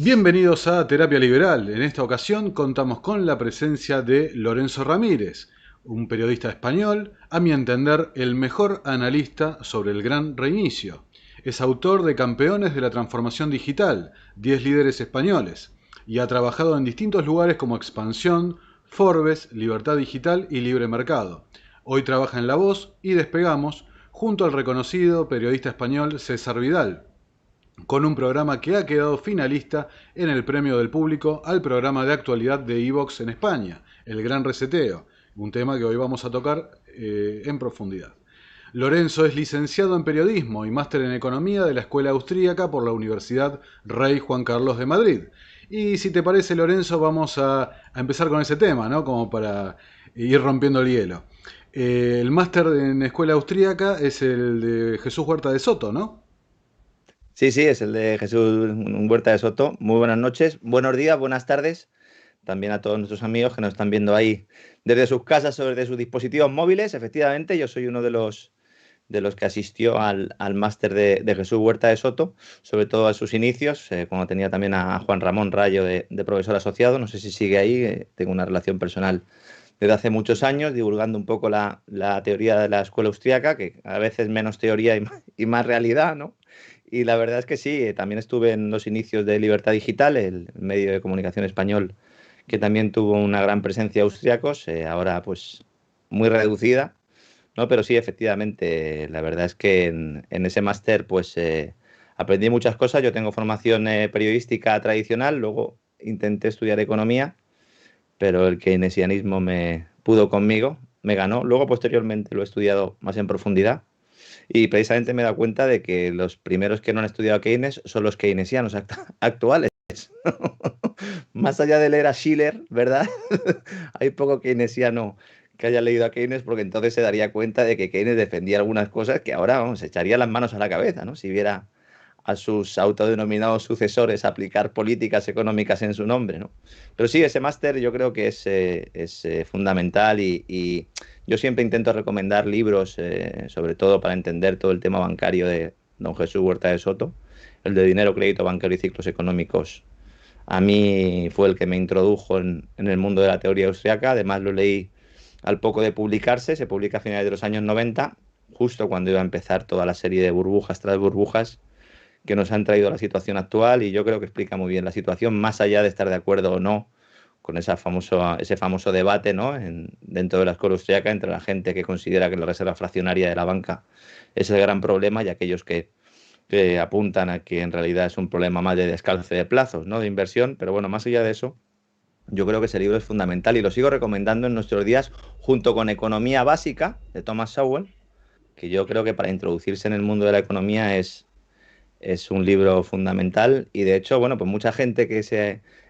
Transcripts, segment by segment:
Bienvenidos a Terapia Liberal. En esta ocasión contamos con la presencia de Lorenzo Ramírez, un periodista español, a mi entender el mejor analista sobre el gran reinicio. Es autor de Campeones de la Transformación Digital, 10 líderes españoles, y ha trabajado en distintos lugares como Expansión, Forbes, Libertad Digital y Libre Mercado. Hoy trabaja en La Voz y Despegamos junto al reconocido periodista español César Vidal, con un programa que ha quedado finalista en el premio del público al programa de actualidad de iVox en España, El Gran Reseteo, un tema que hoy vamos a tocar en profundidad. Lorenzo es licenciado en Periodismo y máster en Economía de la Escuela Austríaca por la Universidad Rey Juan Carlos de Madrid. Y si te parece, Lorenzo, vamos a empezar con ese tema, ¿no? Como para ir rompiendo el hielo. El máster en Escuela Austríaca es el de Jesús Huerta de Soto, ¿no? Sí, sí, es el de Jesús Huerta de Soto. Muy buenas noches, buenos días, buenas tardes. También a todos nuestros amigos que nos están viendo ahí desde sus casas o desde sus dispositivos móviles. Efectivamente, yo soy uno de los que asistió al máster de Jesús Huerta de Soto, sobre todo a sus inicios, cuando tenía también a Juan Ramón Rayo de profesor asociado. No sé si sigue ahí, tengo una relación personal desde hace muchos años, divulgando un poco la teoría de la escuela austríaca, que a veces menos teoría y más realidad, ¿no? Y la verdad es que sí, también estuve en los inicios de Libertad Digital, el medio de comunicación español, que también tuvo una gran presencia austríacos, ahora pues muy reducida, ¿no? Pero sí, efectivamente, la verdad es que en ese máster pues aprendí muchas cosas. Yo tengo formación periodística tradicional, luego intenté estudiar economía, pero el keynesianismo me pudo conmigo, me ganó. Luego, posteriormente, lo he estudiado más en profundidad. Y precisamente me he dado cuenta de que los primeros que no han estudiado Keynes son los keynesianos actuales. Más allá de leer a Schiller, ¿verdad? Hay poco keynesiano que haya leído a Keynes, porque entonces se daría cuenta de que Keynes defendía algunas cosas que ahora, vamos, se echaría las manos a la cabeza, ¿no? Si viera a sus autodenominados sucesores aplicar políticas económicas en su nombre, ¿no? Pero sí, ese máster yo creo que es fundamental y yo siempre intento recomendar libros, sobre todo para entender todo el tema bancario de don Jesús Huerta de Soto. El de Dinero, Crédito Bancario y Ciclos Económicos a mí fue el que me introdujo en el mundo de la teoría austriaca. Además lo leí al poco de publicarse, se publica a finales de los años 90, justo cuando iba a empezar toda la serie de burbujas tras burbujas que nos han traído a la situación actual, y yo creo que explica muy bien la situación, más allá de estar de acuerdo o no con ese famoso debate, ¿no? Dentro de la escuela austríaca entre la gente que considera que la reserva fraccionaria de la banca es el gran problema y aquellos que apuntan a que en realidad es un problema más de descalce de plazos, ¿no? De inversión. Pero bueno, más allá de eso, yo creo que ese libro es fundamental y lo sigo recomendando en nuestros días junto con Economía Básica de Thomas Sowell, que yo creo que para introducirse en el mundo de la economía es un libro fundamental. Y de hecho, bueno, pues mucha gente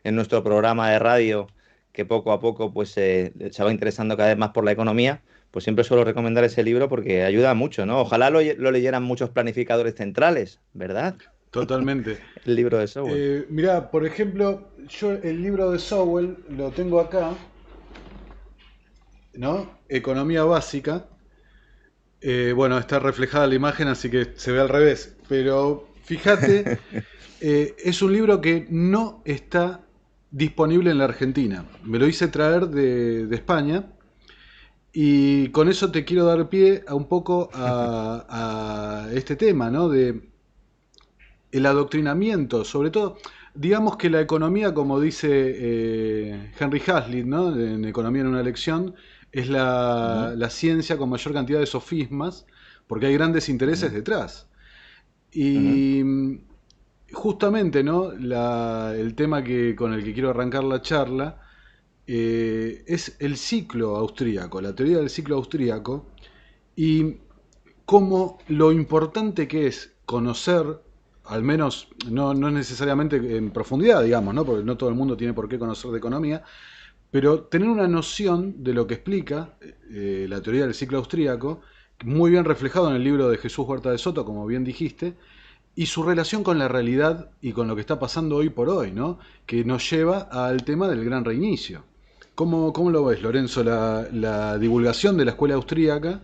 en nuestro programa de radio, que poco a poco pues se va interesando cada vez más por la economía, pues siempre suelo recomendar ese libro porque ayuda mucho, ¿no? Ojalá lo leyeran muchos planificadores centrales, ¿verdad? Totalmente. El libro de Sowell. Mirá, por ejemplo, yo el libro de Sowell lo tengo acá, ¿no? Economía Básica. Bueno, está reflejada la imagen, así que se ve al revés. Pero fíjate, es un libro que no está disponible en la Argentina. Me lo hice traer de España. Y con eso te quiero dar pie a un poco a este tema, ¿no? De el adoctrinamiento, sobre todo, digamos que la economía, como dice Henry Hazlitt, ¿no? En Economía en una lección, es la ciencia con mayor cantidad de sofismas, porque hay grandes intereses detrás. Y justamente, ¿no? El tema con el que quiero arrancar la charla es el ciclo austríaco, la teoría del ciclo austríaco, y cómo lo importante que es conocer, al menos no necesariamente en profundidad, digamos, ¿no? Porque no todo el mundo tiene por qué conocer de economía, pero tener una noción de lo que explica la teoría del ciclo austríaco, muy bien reflejado en el libro de Jesús Huerta de Soto, como bien dijiste, y su relación con la realidad y con lo que está pasando hoy por hoy, ¿no? Que nos lleva al tema del gran reinicio. ¿Cómo lo ves, Lorenzo, la divulgación de la escuela austríaca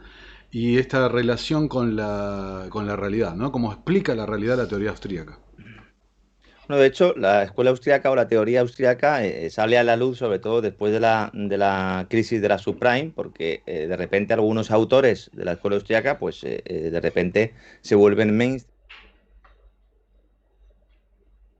y esta relación con la realidad, ¿no? ¿Cómo explica la realidad la teoría austríaca? Bueno, de hecho, la escuela austríaca o la teoría austríaca sale a la luz sobre todo después de la crisis de la subprime, porque de repente algunos autores de la escuela austríaca, pues de repente se vuelven mainstream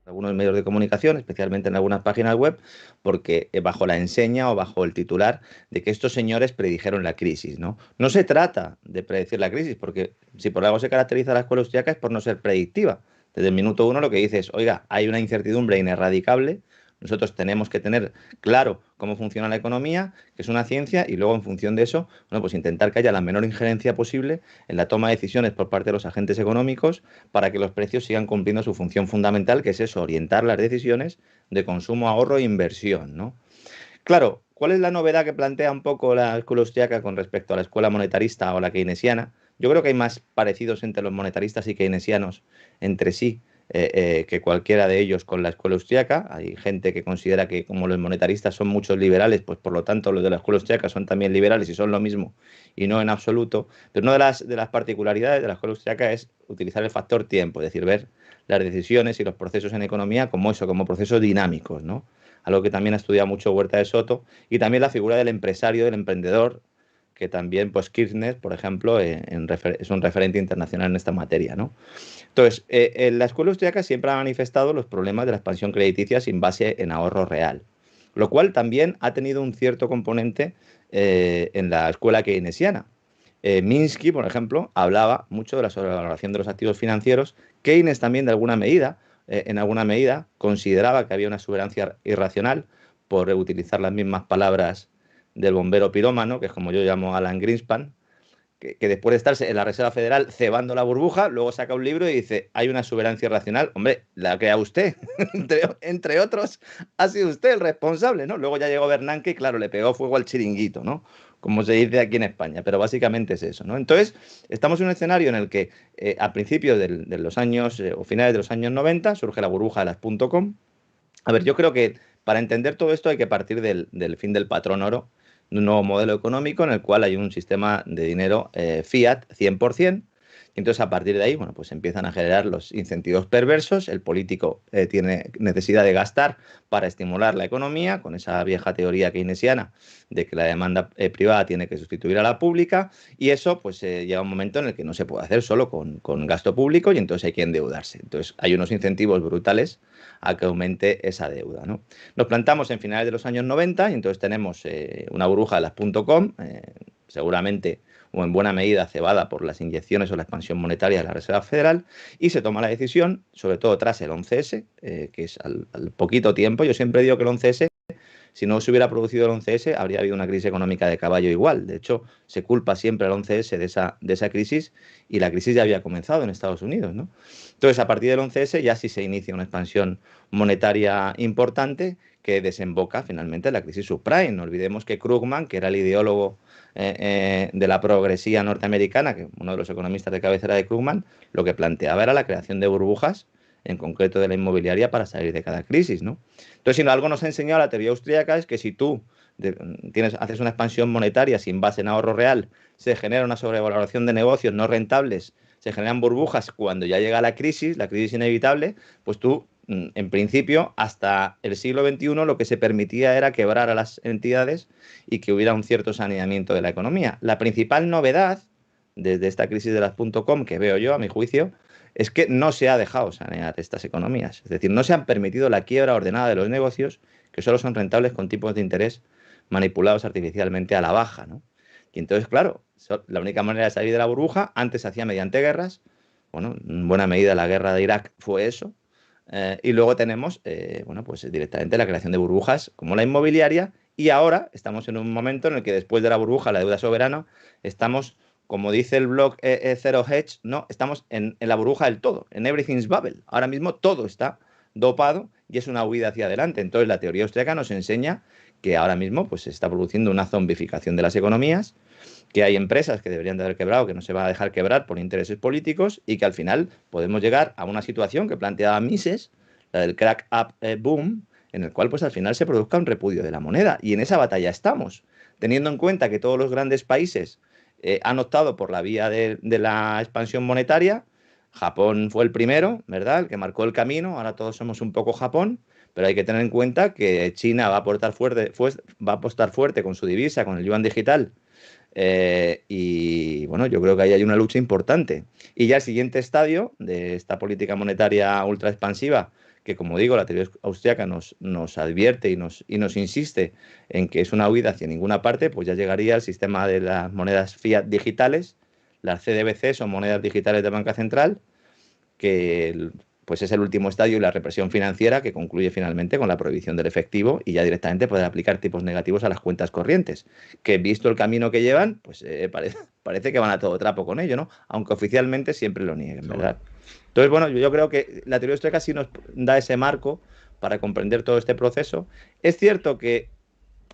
en algunos medios de comunicación, especialmente en algunas páginas web, porque bajo la enseña o bajo el titular de que estos señores predijeron la crisis, ¿no? No se trata de predecir la crisis, porque si por algo se caracteriza la escuela austríaca es por no ser predictiva. Desde el minuto uno lo que dice es, oiga, hay una incertidumbre ineradicable, nosotros tenemos que tener claro cómo funciona la economía, que es una ciencia, y luego en función de eso, bueno, pues intentar que haya la menor injerencia posible en la toma de decisiones por parte de los agentes económicos para que los precios sigan cumpliendo su función fundamental, que es eso, orientar las decisiones de consumo, ahorro e inversión, ¿no? Claro, ¿cuál es la novedad que plantea un poco la escuela austriaca con respecto a la escuela monetarista o la keynesiana? Yo creo que hay más parecidos entre los monetaristas y keynesianos entre sí que cualquiera de ellos con la escuela austriaca. Hay gente que considera que como los monetaristas son muchos liberales, pues por lo tanto los de la escuela austriaca son también liberales y son lo mismo y no en absoluto. Pero una de las particularidades de la escuela austriaca es utilizar el factor tiempo, es decir, ver las decisiones y los procesos en economía como eso, como procesos dinámicos, ¿no? Algo que también ha estudiado mucho Huerta de Soto, y también la figura del empresario, del emprendedor, que también, pues Kirchner, por ejemplo, es un referente internacional en esta materia, ¿no? Entonces, la escuela austríaca siempre ha manifestado los problemas de la expansión crediticia sin base en ahorro real, lo cual también ha tenido un cierto componente en la escuela keynesiana. Minsky, por ejemplo, hablaba mucho de la sobrevaloración de los activos financieros. Keynes también, de alguna medida, en alguna medida, consideraba que había una exuberancia irracional, por utilizar las mismas palabras del bombero pirómano, que es como yo llamo a Alan Greenspan, que después de estarse en la Reserva Federal cebando la burbuja, luego saca un libro y dice, hay una exuberancia irracional. Hombre, la crea usted, entre otros, ha sido usted el responsable, ¿no? Luego ya llegó Bernanke y claro, le pegó fuego al chiringuito, ¿no? Como se dice aquí en España, pero básicamente es eso, ¿no? Entonces, estamos en un escenario en el que a principios de los años o finales de los años 90 surge la burbuja de las .com. A ver, yo creo que para entender todo esto hay que partir del fin del patrón oro, de un nuevo modelo económico en el cual hay un sistema de dinero fiat 100%. Y entonces a partir de ahí, bueno, pues empiezan a generar los incentivos perversos. El político tiene necesidad de gastar para estimular la economía, con esa vieja teoría keynesiana de que la demanda privada tiene que sustituir a la pública. Y eso, pues llega un momento en el que no se puede hacer solo con gasto público y entonces hay que endeudarse. Entonces hay unos incentivos brutales a que aumente esa deuda, ¿no? Nos plantamos en finales de los años 90 y entonces tenemos una burbuja de las .com, seguramente o en buena medida cebada por las inyecciones o la expansión monetaria de la Reserva Federal, y se toma la decisión, sobre todo tras el 11S, que es al poquito tiempo. Yo siempre digo que el 11S, si no se hubiera producido el 11S, habría habido una crisis económica de caballo igual. De hecho, se culpa siempre al 11S de esa crisis, y la crisis ya había comenzado en Estados Unidos, ¿no? Entonces, a partir del 11S ya sí se inicia una expansión monetaria importante que desemboca finalmente en la crisis subprime. No olvidemos que Krugman, que era el ideólogo de la progresía norteamericana, que uno de los economistas de cabecera de Krugman, lo que planteaba era la creación de burbujas, en concreto de la inmobiliaria, para salir de cada crisis, ¿no? Entonces, si algo nos ha enseñado la teoría austríaca es que si tú haces una expansión monetaria sin base en ahorro real, se genera una sobrevaloración de negocios no rentables, se generan burbujas cuando ya llega la crisis inevitable, pues tú, en principio, hasta el siglo XXI lo que se permitía era quebrar a las entidades y que hubiera un cierto saneamiento de la economía. La principal novedad desde esta crisis de las .com que veo yo, a mi juicio, es que no se ha dejado sanear estas economías. Es decir, no se han permitido la quiebra ordenada de los negocios, que solo son rentables con tipos de interés manipulados artificialmente a la baja, ¿no? Y entonces, claro, la única manera de salir de la burbuja antes se hacía mediante guerras. Bueno, en buena medida la guerra de Irak fue eso. Y luego tenemos, bueno, pues directamente la creación de burbujas como la inmobiliaria. Y ahora estamos en un momento en el que después de la burbuja, la deuda soberana, estamos, como dice el blog Zero Hedge, ¿no? Estamos en la burbuja del todo, en everything's bubble. Ahora mismo todo está dopado y es una huida hacia adelante. Entonces la teoría austríaca nos enseña que ahora mismo pues, se está produciendo una zombificación de las economías, que hay empresas que deberían de haber quebrado, que no se va a dejar quebrar por intereses políticos y que al final podemos llegar a una situación que planteaba Mises, la del crack up boom, en el cual pues al final se produzca un repudio de la moneda. Y en esa batalla estamos, teniendo en cuenta que todos los grandes países han optado por la vía de la expansión monetaria. Japón fue el primero, ¿verdad? El que marcó el camino. Ahora todos somos un poco Japón, pero hay que tener en cuenta que China va a apostar fuerte con su divisa, con el yuan digital. Y bueno, yo creo que ahí hay una lucha importante. Y ya el siguiente estadio de esta política monetaria ultra expansiva, que como digo, la teoría austriaca nos advierte y nos insiste en que es una huida hacia ninguna parte, pues ya llegaría el sistema de las monedas fiat digitales, las CDBC son monedas digitales de banca central, que pues es el último estadio y la represión financiera que concluye finalmente con la prohibición del efectivo y ya directamente poder aplicar tipos negativos a las cuentas corrientes, que visto el camino que llevan, pues parece que van a todo trapo con ello, ¿no? Aunque oficialmente siempre lo nieguen, Seguro. ¿verdad? Entonces, bueno, yo creo que la teoría austríaca sí nos da ese marco para comprender todo este proceso. Es cierto que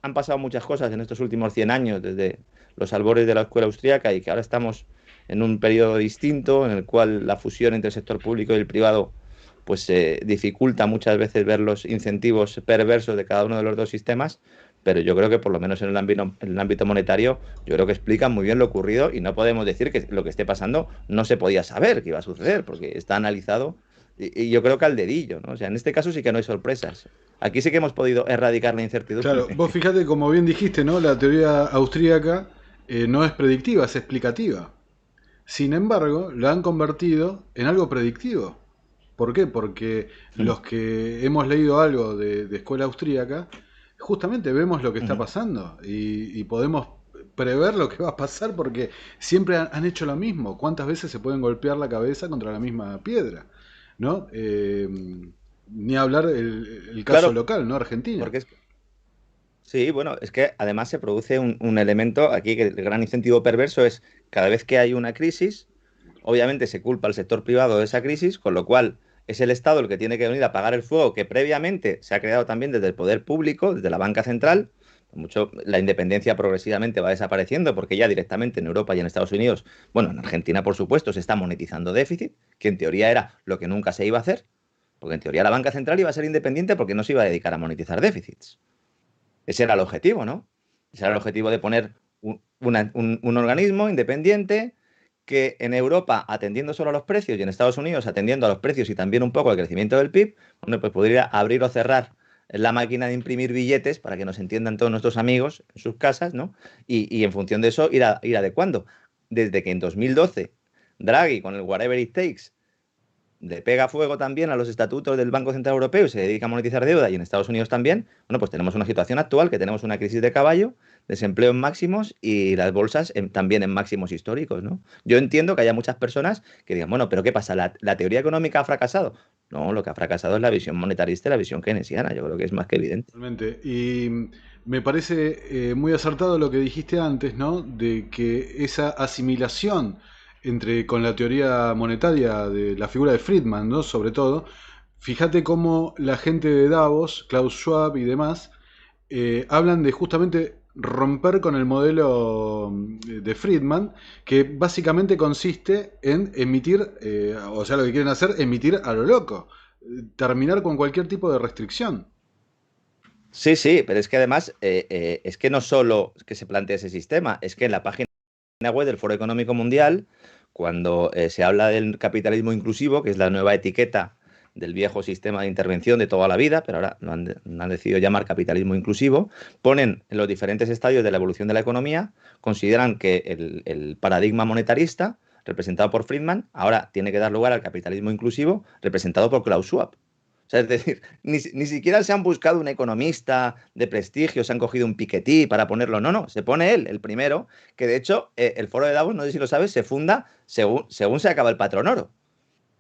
han pasado muchas cosas en estos últimos 100 años, desde los albores de la escuela austríaca, y que ahora estamos en un periodo distinto en el cual la fusión entre el sector público y el privado pues dificulta muchas veces ver los incentivos perversos de cada uno de los dos sistemas, pero yo creo que por lo menos en el ámbito monetario, yo creo que explican muy bien lo ocurrido y no podemos decir que lo que esté pasando no se podía saber que iba a suceder, porque está analizado y yo creo que al dedillo, ¿no? O sea, en este caso sí que no hay sorpresas. Aquí sí que hemos podido erradicar la Claro, incertidumbre. vos fíjate, como bien dijiste, ¿no? La teoría austríaca no es predictiva, es explicativa. Sin embargo, la han convertido en algo predictivo. ¿Por qué? Porque los que hemos leído algo de escuela austríaca, justamente vemos lo que está pasando y podemos prever lo que va a pasar porque siempre han hecho lo mismo. ¿Cuántas veces se pueden golpear la cabeza contra la misma piedra? ¿No? Ni hablar el caso Claro, local, ¿no? Argentina. porque es, sí, bueno, es que además se produce un elemento aquí que el gran incentivo perverso es cada vez que hay una crisis, obviamente se culpa al sector privado de esa crisis, con lo cual es el Estado el que tiene que venir a apagar el fuego que previamente se ha creado también desde el poder público, desde la banca central. Mucho, la independencia progresivamente va desapareciendo porque ya directamente en Europa y en Estados Unidos, bueno, en Argentina por supuesto, se está monetizando déficit, que en teoría era lo que nunca se iba a hacer, porque en teoría la banca central iba a ser independiente porque no se iba a dedicar a monetizar déficits. Ese era el objetivo, ¿no? Ese era el objetivo de poner un organismo independiente que en Europa, atendiendo solo a los precios, y en Estados Unidos, atendiendo a los precios y también un poco al crecimiento del PIB, bueno, pues podría abrir o cerrar la máquina de imprimir billetes para que nos entiendan todos nuestros amigos en sus casas, ¿no? Y en función de eso ir adecuando. Desde que en 2012 Draghi, con el Whatever It Takes, le pega fuego también a los estatutos del Banco Central Europeo y se dedica a monetizar deuda, y en Estados Unidos también, bueno, pues tenemos una situación actual que tenemos una crisis de caballo, desempleo en máximos y las bolsas también en máximos históricos, ¿no? Yo entiendo que haya muchas personas que digan, bueno, pero ¿qué pasa? ¿La teoría económica ha fracasado? No, lo que ha fracasado es la visión monetarista y la visión keynesiana, yo creo que es más que evidente. Realmente. Y me parece muy acertado lo que dijiste antes, ¿no? De que esa asimilación entre con la teoría monetaria de la figura de Friedman, ¿no? Sobre todo, fíjate cómo la gente de Davos, Klaus Schwab y demás, hablan de justamente romper con el modelo de Friedman, que básicamente consiste en emitir, o sea, lo que quieren hacer, emitir a lo loco, terminar con cualquier tipo de restricción. Sí, sí, pero es que además es que no solo es que se plantea ese sistema, es que en la página web del Foro Económico Mundial, cuando se habla del capitalismo inclusivo, que es la nueva etiqueta del viejo sistema de intervención de toda la vida, pero ahora lo han decidido llamar capitalismo inclusivo, ponen en los diferentes estadios de la evolución de la economía, consideran que el paradigma monetarista, representado por Friedman, ahora tiene que dar lugar al capitalismo inclusivo, representado por Klaus Schwab. O sea, es decir, ni siquiera se han buscado un economista de prestigio, se han cogido un Piketty para ponerlo. No, no, se pone él, el primero, que de hecho el foro de Davos, no sé si lo sabes, se funda según se acaba el patrón oro.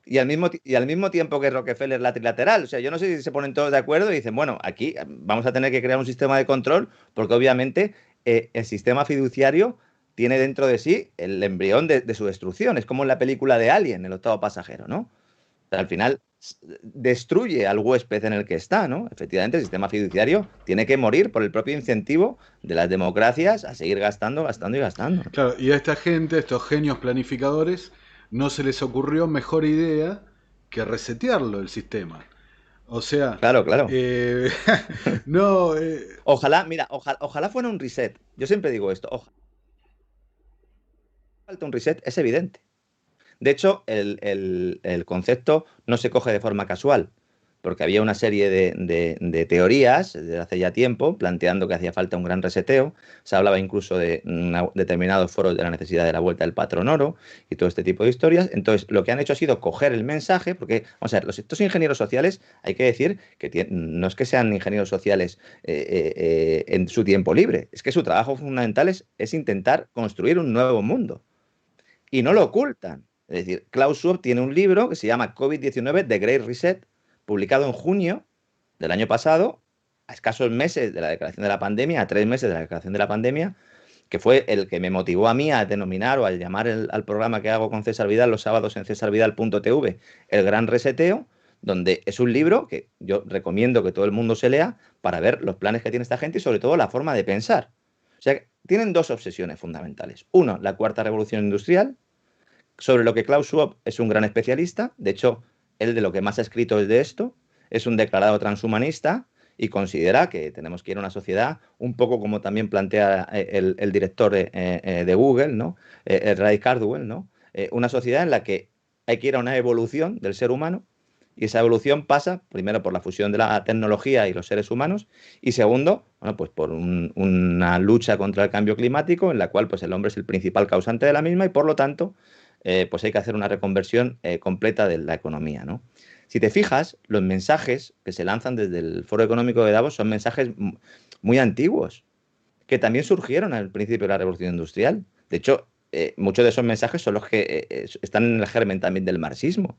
Y al mismo tiempo que Rockefeller la trilateral. O sea, yo no sé si se ponen todos de acuerdo y dicen, bueno, aquí vamos a tener que crear un sistema de control porque obviamente el sistema fiduciario tiene dentro de sí el embrión de su destrucción. Es como en la película de Alien, el octavo pasajero, ¿no? Sea, al final, destruye al huésped en el que está, ¿no? Efectivamente, el sistema fiduciario tiene que morir por el propio incentivo de las democracias a seguir gastando, gastando y gastando. Claro, y a esta gente, a estos genios planificadores, no se les ocurrió mejor idea que resetearlo el sistema. O sea, Claro, claro. eh, no, Ojalá, mira, ojalá fuera un reset. Yo siempre digo esto, ojalá falta un reset, es evidente. De hecho, el concepto no se coge de forma casual, porque había una serie de teorías desde hace ya tiempo planteando que hacía falta un gran reseteo. Se hablaba incluso de determinados foros de la necesidad de la vuelta del patrón oro y todo este tipo de historias. Entonces, lo que han hecho ha sido coger el mensaje, porque, vamos a ver, estos ingenieros sociales, hay que decir que no es que sean ingenieros sociales en su tiempo libre, es que su trabajo fundamental es intentar construir un nuevo mundo y no lo ocultan. Es decir, Klaus Schwab tiene un libro que se llama COVID-19, The Great Reset, publicado en junio del año pasado, a escasos meses de la declaración de la pandemia, a 3 meses de la declaración de la pandemia, que fue el que me motivó a mí a denominar o a llamar al programa que hago con César Vidal los sábados en cesarvidal.tv, El Gran Reseteo, donde es un libro que yo recomiendo que todo el mundo se lea para ver los planes que tiene esta gente y sobre todo la forma de pensar. O sea, tienen dos obsesiones fundamentales. Uno, la cuarta revolución industrial, sobre lo que Klaus Schwab es un gran especialista. De hecho, él de lo que más ha escrito es de esto. Es un declarado transhumanista y considera que tenemos que ir a una sociedad un poco como también plantea el director de Google, ¿no? Ray Cardwell, ¿no? Una sociedad en la que hay que ir a una evolución del ser humano y esa evolución pasa primero por la fusión de la tecnología y los seres humanos y segundo, bueno, pues por una lucha contra el cambio climático en la cual pues el hombre es el principal causante de la misma y por lo tanto pues hay que hacer una reconversión completa de la economía, ¿no? Si te fijas, los mensajes que se lanzan desde el Foro Económico de Davos son mensajes muy antiguos, que también surgieron al principio de la Revolución Industrial. De hecho, muchos de esos mensajes son los que están en el germen también del marxismo.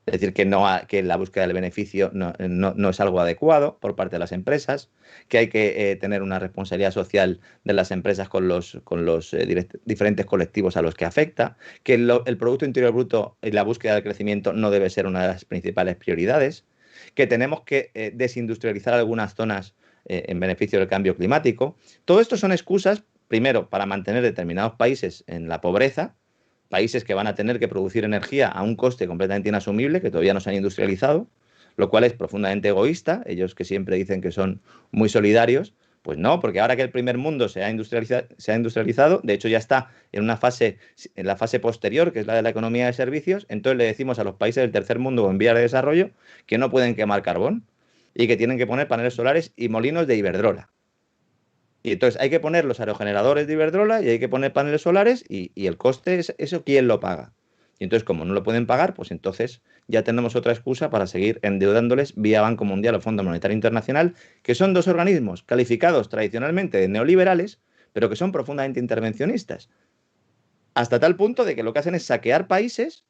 Es decir, que la búsqueda del beneficio no es algo adecuado por parte de las empresas, que hay que tener una responsabilidad social de las empresas con los diferentes colectivos a los que afecta, que el Producto Interior Bruto y la búsqueda del crecimiento no debe ser una de las principales prioridades, que tenemos que desindustrializar algunas zonas en beneficio del cambio climático. Todo esto son excusas, primero, para mantener determinados países en la pobreza, países que van a tener que producir energía a un coste completamente inasumible, que todavía no se han industrializado, lo cual es profundamente egoísta. Ellos que siempre dicen que son muy solidarios, pues no, porque ahora que el primer mundo se ha industrializado, de hecho ya está en la fase posterior, que es la de la economía de servicios, entonces le decimos a los países del tercer mundo o en vías de desarrollo que no pueden quemar carbón y que tienen que poner paneles solares y molinos de Iberdrola. Y entonces hay que poner los aerogeneradores de Iberdrola y hay que poner paneles solares y el coste es eso, ¿quién lo paga? Y entonces, como no lo pueden pagar, pues entonces ya tenemos otra excusa para seguir endeudándoles vía Banco Mundial o Fondo Monetario Internacional, que son dos organismos calificados tradicionalmente de neoliberales, pero que son profundamente intervencionistas. Hasta tal punto de que lo que hacen es saquear países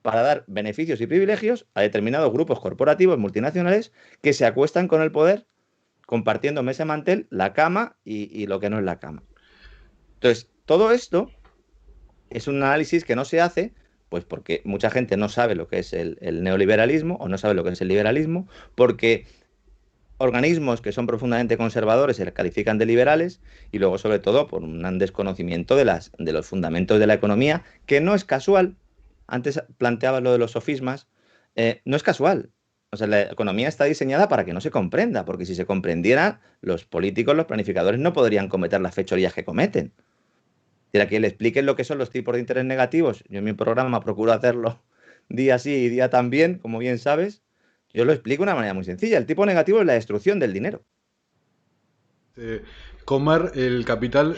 para dar beneficios y privilegios a determinados grupos corporativos multinacionales que se acuestan con el poder compartiendo mesa mantel, la cama y lo que no es la cama. Entonces, todo esto es un análisis que no se hace, pues porque mucha gente no sabe lo que es el neoliberalismo o no sabe lo que es el liberalismo, porque organismos que son profundamente conservadores se les califican de liberales y luego sobre todo por un desconocimiento de los fundamentos de la economía, que no es casual. Antes planteaba lo de los sofismas, no es casual. O sea, la economía está diseñada para que no se comprenda, porque si se comprendiera, los políticos, los planificadores no podrían cometer las fechorías que cometen. Y a que le expliquen lo que son los tipos de interés negativos, yo en mi programa procuro hacerlo día sí y día también, como bien sabes, yo lo explico de una manera muy sencilla. El tipo negativo es la destrucción del dinero. eh, comer el capital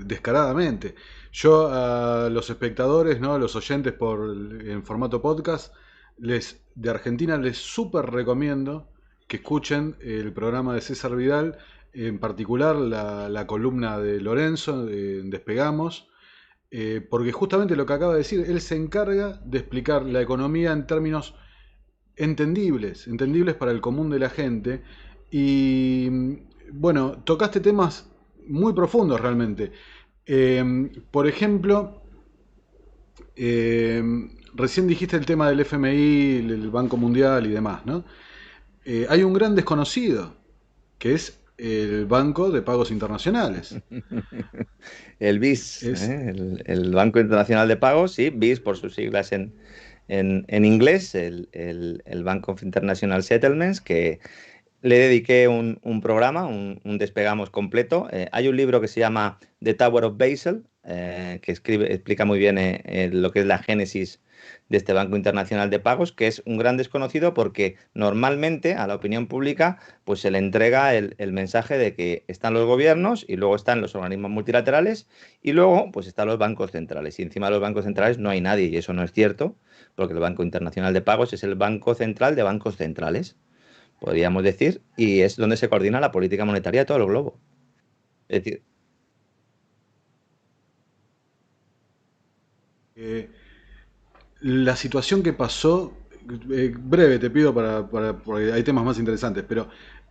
descaradamente. Yo a los espectadores, ¿no? A los oyentes en formato podcast, de Argentina les súper recomiendo que escuchen el programa de César Vidal, en particular la columna de Lorenzo, de Despegamos, porque justamente lo que acaba de decir, él se encarga de explicar la economía en términos entendibles para el común de la gente. Y bueno, tocaste temas muy profundos realmente. Por ejemplo, Eh, Recién dijiste el tema del FMI, el Banco Mundial y demás, ¿no? Hay un gran desconocido, que es el Banco de Pagos Internacionales. El BIS, Es, el Banco Internacional de Pagos, sí, BIS por sus siglas en inglés, el Bank of International Settlements, que le dediqué un programa, un despegamos completo. Hay un libro que se llama The Tower of Basel, que explica muy bien lo que es la génesis de este Banco Internacional de Pagos, que es un gran desconocido porque normalmente a la opinión pública pues se le entrega el mensaje de que están los gobiernos y luego están los organismos multilaterales y luego pues están los bancos centrales. Y encima de los bancos centrales no hay nadie y eso no es cierto, porque el Banco Internacional de Pagos es el banco central de bancos centrales, podríamos decir, y es donde se coordina la política monetaria de todo el globo. Es decir, eh, la situación que pasó, breve te pido porque hay temas más interesantes, pero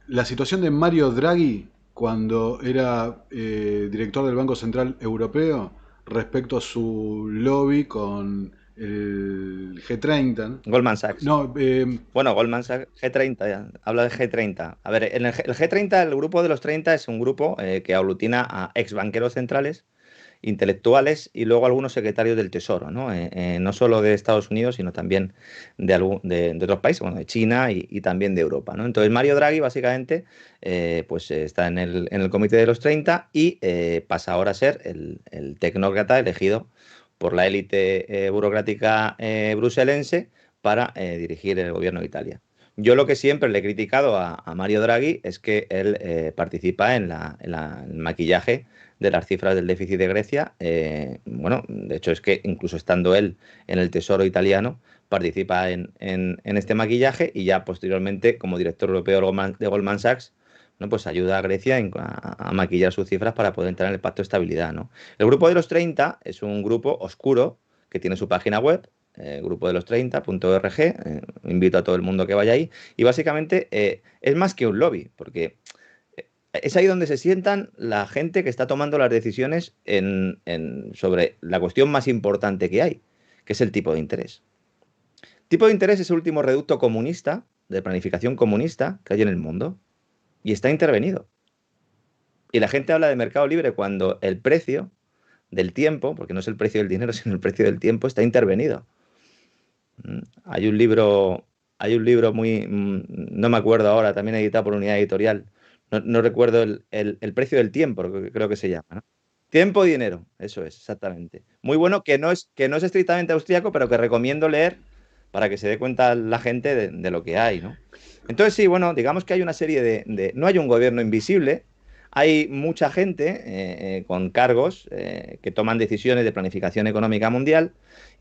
la situación de Mario Draghi cuando era director del Banco Central Europeo respecto a su lobby con el G30. Goldman Sachs. No, Bueno, Goldman Sachs, G30, habla de G30. A ver, el G30, el grupo de los 30 es un grupo que aglutina a ex banqueros centrales, intelectuales y luego algunos secretarios del Tesoro, ¿no? No solo de Estados Unidos, sino también de otros países, bueno, de China y también de Europa, ¿no? Entonces, Mario Draghi, básicamente, pues está en el comité de los 30 y pasa ahora a ser el tecnócrata elegido por la élite burocrática bruselense para dirigir el gobierno de Italia. Yo lo que siempre le he criticado a Mario Draghi es que él participa en el maquillaje de las cifras del déficit de Grecia. Bueno, de hecho es que incluso estando él en el Tesoro italiano, participa en este maquillaje y ya posteriormente, como director europeo de Goldman Sachs, ¿no? Pues ayuda a Grecia a maquillar sus cifras para poder entrar en el pacto de estabilidad, ¿no? El grupo de los 30 es un grupo oscuro que tiene su página web, grupo de los 30.org, invito a todo el mundo que vaya ahí, y básicamente es más que un lobby, porque es ahí donde se sientan la gente que está tomando las decisiones sobre la cuestión más importante que hay, que es el tipo de interés. Tipo de interés es el último reducto comunista, de planificación comunista que hay en el mundo, y está intervenido. Y la gente habla de mercado libre cuando el precio del tiempo, porque no es el precio del dinero, sino el precio del tiempo, está intervenido. Hay un libro, no me acuerdo ahora, también editado por Unidad Editorial, no recuerdo el precio del tiempo, creo que se llama, ¿no? Tiempo y dinero, eso es, exactamente. Muy bueno, que no es estrictamente austríaco, pero que recomiendo leer para que se dé cuenta la gente de lo que hay, ¿no? Entonces, sí, bueno, digamos que hay una serie no hay un gobierno invisible, hay mucha gente con cargos que toman decisiones de planificación económica mundial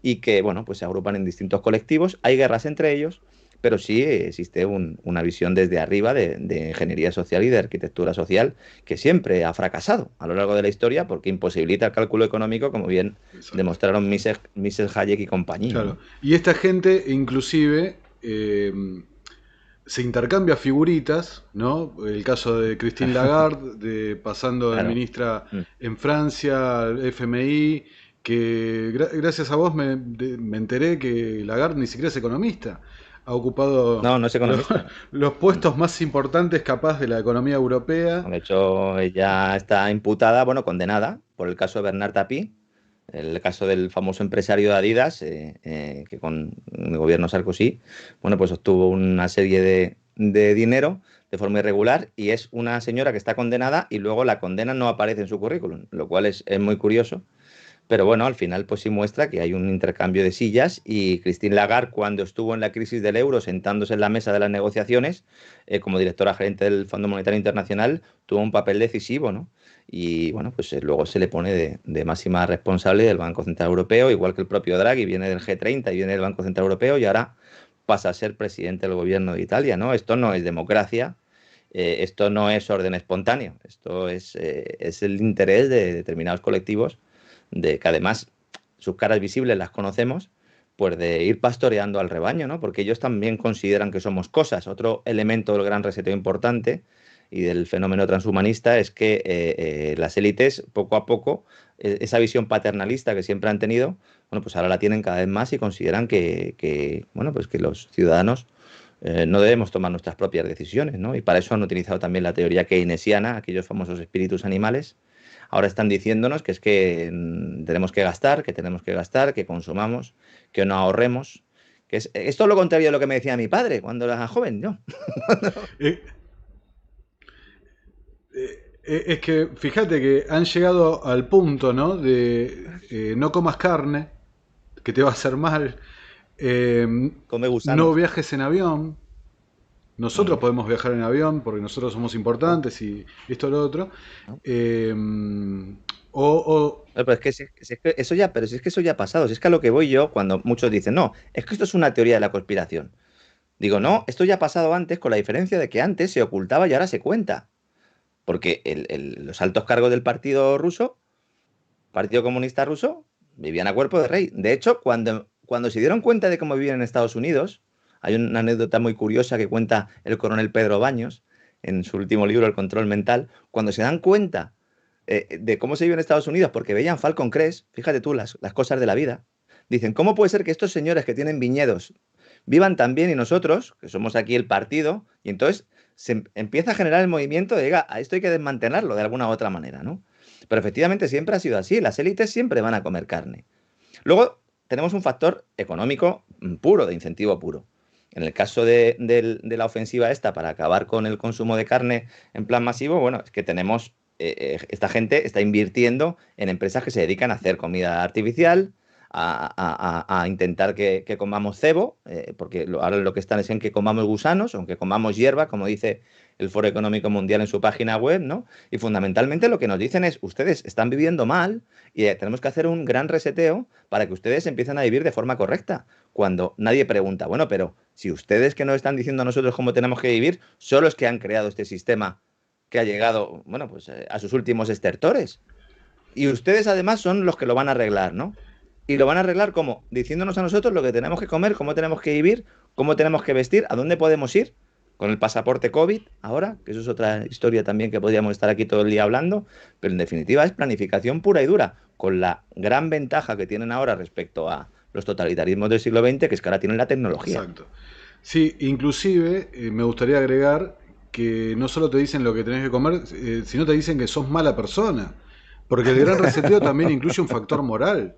y que, bueno, pues se agrupan en distintos colectivos. Hay guerras entre ellos, pero sí existe una visión desde arriba de ingeniería social y de arquitectura social que siempre ha fracasado a lo largo de la historia porque imposibilita el cálculo económico, como bien exacto. demostraron Mises Hayek y compañía, Claro. ¿no? Y esta gente inclusive se intercambia figuritas, ¿no? El caso de Christine Lagarde, pasando de Claro. ministra Mm. en Francia al FMI, que gracias a vos me enteré que Lagarde ni siquiera es economista. Ha ocupado No, no es economista. los Mm. puestos más importantes capaz de la economía europea. De hecho, ella está imputada, bueno, condenada por el caso de Bernard Tapie, el caso del famoso empresario de Adidas, que con el gobierno Sarkozy, bueno, pues obtuvo una serie de dinero de forma irregular y es una señora que está condenada y luego la condena no aparece en su currículum, lo cual es muy curioso. Pero bueno, al final pues sí muestra que hay un intercambio de sillas y Christine Lagarde cuando estuvo en la crisis del euro sentándose en la mesa de las negociaciones como directora gerente del Fondo Monetario Internacional tuvo un papel decisivo, ¿no? Y bueno, pues luego se le pone de máxima responsable del Banco Central Europeo, igual que el propio Draghi viene del G30 y viene del Banco Central Europeo y ahora pasa a ser presidente del gobierno de Italia, ¿no? Esto no es democracia, esto no es orden espontáneo, esto es el interés de determinados colectivos de que además sus caras visibles las conocemos, pues de ir pastoreando al rebaño, ¿no? Porque ellos también consideran que somos cosas. Otro elemento del gran reseteo importante y del fenómeno transhumanista es que las élites, poco a poco, esa visión paternalista que siempre han tenido, bueno, pues ahora la tienen cada vez más y consideran bueno, pues que los ciudadanos no debemos tomar nuestras propias decisiones, ¿no? Y para eso han utilizado también la teoría keynesiana, aquellos famosos espíritus animales. Ahora están diciéndonos que es que tenemos que gastar, que consumamos, que no ahorremos. Que es todo lo contrario de lo que me decía mi padre cuando era joven, ¿no? Eh, es que fíjate que han llegado al punto, ¿no? De no comas carne, que te va a hacer mal. eh, Come no gusanos. viajes en avión. Nosotros Mm, podemos viajar en avión porque nosotros somos no, importantes y esto lo otro. no. Eh, o Pero es que, si es que eso ya, pero si es que eso ya ha pasado, si es que a lo que voy yo, cuando muchos dicen, no, es que esto es una teoría de la conspiración. Digo, no, esto ya ha pasado antes, con la diferencia de que antes se ocultaba y ahora se cuenta. Porque los altos cargos del Partido Comunista Ruso, vivían a cuerpo de rey. De hecho, cuando se dieron cuenta de cómo vivían en Estados Unidos, hay una anécdota muy curiosa que cuenta el coronel Pedro Baños en su último libro, El control mental, cuando se dan cuenta de cómo se vive en Estados Unidos, porque veían Falcon Crest, fíjate tú las cosas de la vida, dicen, ¿cómo puede ser que estos señores que tienen viñedos vivan tan bien y nosotros, que somos aquí el partido, y entonces empieza a generar el movimiento de, "Oiga, a esto hay que desmantelarlo de alguna u otra manera, ¿no? Pero efectivamente siempre ha sido así, las élites siempre van a comer carne. Luego tenemos un factor económico puro, de incentivo puro. En el caso de la ofensiva esta para acabar con el consumo de carne en plan masivo, bueno, es que tenemos, esta gente está invirtiendo en empresas que se dedican a hacer comida artificial, a intentar que comamos cebo, porque ahora lo que están es en que comamos gusanos, aunque comamos hierba, como dice el Foro Económico Mundial en su página web, ¿no? Y fundamentalmente lo que nos dicen es, ustedes están viviendo mal y tenemos que hacer un gran reseteo para que ustedes empiecen a vivir de forma correcta. Cuando nadie pregunta, bueno, pero si ustedes que nos están diciendo a nosotros cómo tenemos que vivir, son los que han creado este sistema que ha llegado, bueno, pues a sus últimos estertores. Y ustedes además son los que lo van a arreglar, ¿no? Y lo van a arreglar como diciéndonos a nosotros lo que tenemos que comer, cómo tenemos que vivir, cómo tenemos que vestir, a dónde podemos ir, con el pasaporte COVID ahora, que eso es otra historia también que podríamos estar aquí todo el día hablando, pero en definitiva es planificación pura y dura, con la gran ventaja que tienen ahora respecto a los totalitarismos del siglo XX, que es que ahora tienen la tecnología. exacto. Sí, inclusive me gustaría agregar que no solo te dicen lo que tenés que comer, sino te dicen que sos mala persona. Porque el gran reseteo también incluye un factor moral,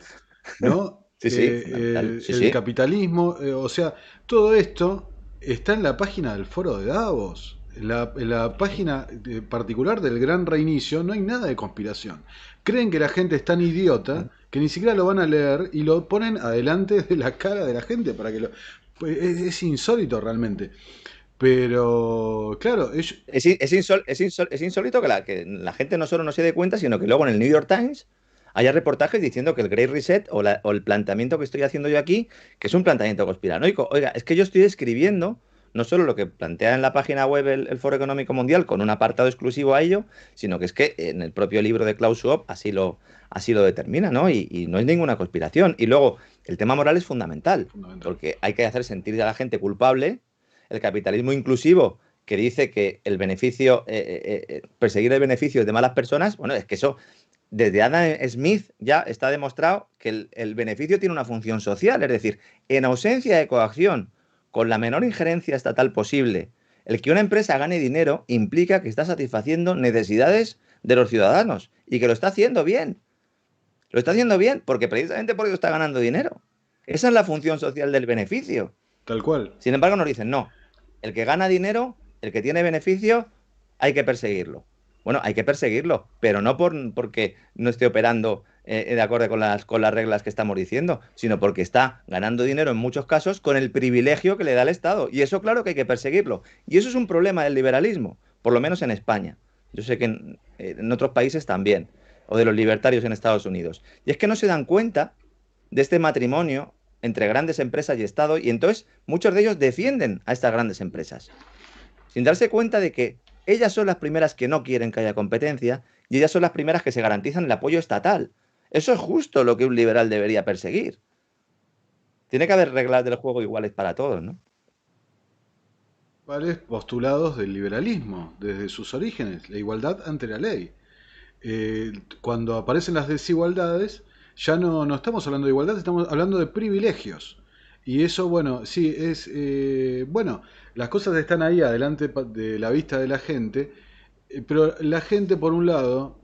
¿no? Sí, sí, fundamental. Sí, El sí. capitalismo, o sea, todo esto está en la página del Foro de Davos. En la página particular del Gran Reinicio no hay nada de conspiración. Creen que la gente es tan idiota que ni siquiera lo van a leer y lo ponen adelante de la cara de la gente para que lo... Pues es insólito realmente. Pero, claro, ellos... Es insólito que la gente no solo no se dé cuenta, sino que luego en el New York Times haya reportajes diciendo que el Great Reset o el planteamiento que estoy haciendo yo aquí, que es un planteamiento conspiranoico. Oiga, es que yo estoy escribiendo no solo lo que plantea en la página web el Foro Económico Mundial con un apartado exclusivo a ello, sino que es que en el propio libro de Klaus Schwab así lo determina, ¿no? Y no es ninguna conspiración. Y luego, el tema moral es fundamental, Fundamental. porque hay que hacer sentir a la gente culpable. El capitalismo inclusivo, que dice que el beneficio, perseguir el beneficio de malas personas, bueno, es que eso desde Adam Smith ya está demostrado que el beneficio tiene una función social, es decir, en ausencia de coacción, con la menor injerencia estatal posible, el que una empresa gane dinero implica que está satisfaciendo necesidades de los ciudadanos y que lo está haciendo bien. Lo está haciendo bien porque precisamente por eso está ganando dinero. Esa es la función social del beneficio. Tal cual. Sin embargo, nos dicen, no, el que gana dinero, el que tiene beneficio, hay que perseguirlo. Bueno, hay que perseguirlo, pero no porque no esté operando de acuerdo con las reglas que estamos diciendo, sino porque está ganando dinero en muchos casos con el privilegio que le da el Estado. Y eso claro que hay que perseguirlo. Y eso es un problema del liberalismo, por lo menos en España. Yo sé que en otros países también, o de los libertarios en Estados Unidos. Y es que no se dan cuenta de este matrimonio entre grandes empresas y Estado, y entonces muchos de ellos defienden a estas grandes empresas, sin darse cuenta de que ellas son las primeras que no quieren que haya competencia y ellas son las primeras que se garantizan el apoyo estatal. Eso es justo lo que un liberal debería perseguir. Tiene que haber reglas del juego iguales para todos, ¿no? principales postulados del liberalismo, desde sus orígenes, la igualdad ante la ley. Cuando aparecen las desigualdades, ya no estamos hablando de igualdad, estamos hablando de privilegios. Y eso, bueno, sí, bueno, las cosas están ahí adelante de la vista de la gente, pero la gente, por un lado,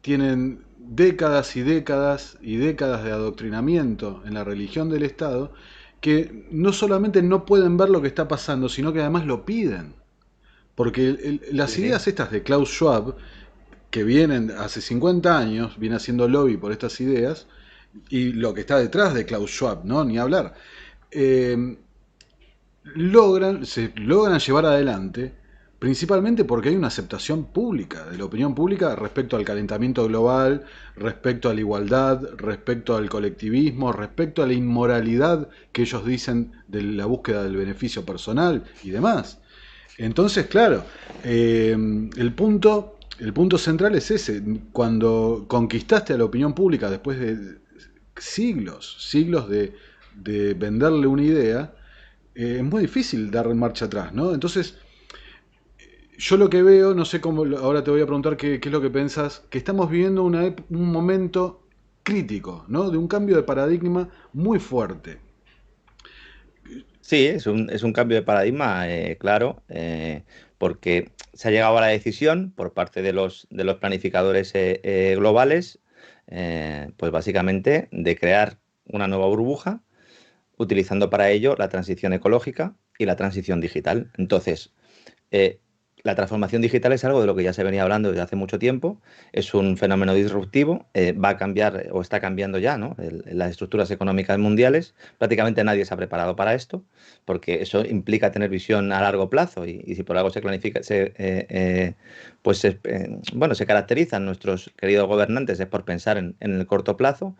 tienen décadas y décadas y décadas de adoctrinamiento en la religión del Estado, que no solamente no pueden ver lo que está pasando, sino que además lo piden. Porque las Sí, sí. ideas estas de Klaus Schwab, que vienen hace 50 años, viene haciendo lobby por estas ideas, y lo que está detrás de Klaus Schwab, ¿no? Ni hablar. Eh, se logran llevar adelante principalmente porque hay una aceptación pública, de la opinión pública respecto al calentamiento global, respecto a la igualdad, respecto al colectivismo, respecto a la inmoralidad que ellos dicen de la búsqueda del beneficio personal y demás. Entonces, claro, el punto central es ese. Cuando conquistaste a la opinión pública después de siglos de venderle una idea, es muy difícil dar marcha atrás, ¿no? Entonces, yo lo que veo, no sé cómo, ahora te voy a preguntar qué es lo que pensás, que estamos viviendo un momento crítico, ¿no? De un cambio de paradigma muy fuerte. Sí, es un cambio de paradigma, claro, porque se ha llegado a la decisión por parte de los planificadores globales, pues básicamente de crear una nueva burbuja, utilizando para ello la transición ecológica y la transición digital. Entonces, eh, la transformación digital es algo de lo que ya se venía hablando desde hace mucho tiempo, es un fenómeno disruptivo, va a cambiar o está cambiando ya, ¿no? Las estructuras económicas mundiales. Prácticamente nadie se ha preparado para esto, porque eso implica tener visión a largo plazo y si por algo se planifica, pues bueno, se caracterizan nuestros queridos gobernantes es por pensar en el corto plazo.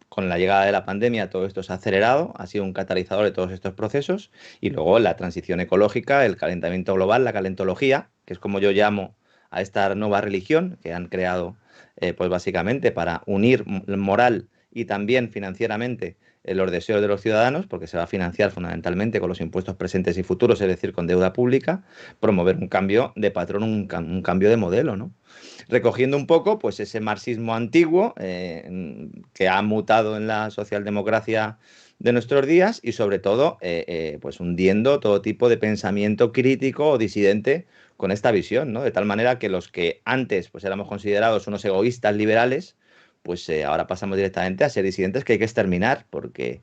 Con la llegada de la pandemia todo esto se ha acelerado, ha sido un catalizador de todos estos procesos y luego la transición ecológica, el calentamiento global, la calentología, que es como yo llamo a esta nueva religión que han creado pues básicamente para unir moral y también financieramente los deseos de los ciudadanos, porque se va a financiar fundamentalmente con los impuestos presentes y futuros, es decir, con deuda pública, promover un cambio de patrón, un cambio de modelo, ¿no? Recogiendo un poco pues ese marxismo antiguo que ha mutado en la socialdemocracia de nuestros días y sobre todo pues hundiendo todo tipo de pensamiento crítico o disidente con esta visión, ¿no? De tal manera que los que antes pues éramos considerados unos egoístas liberales, pues ahora pasamos directamente a ser disidentes que hay que exterminar porque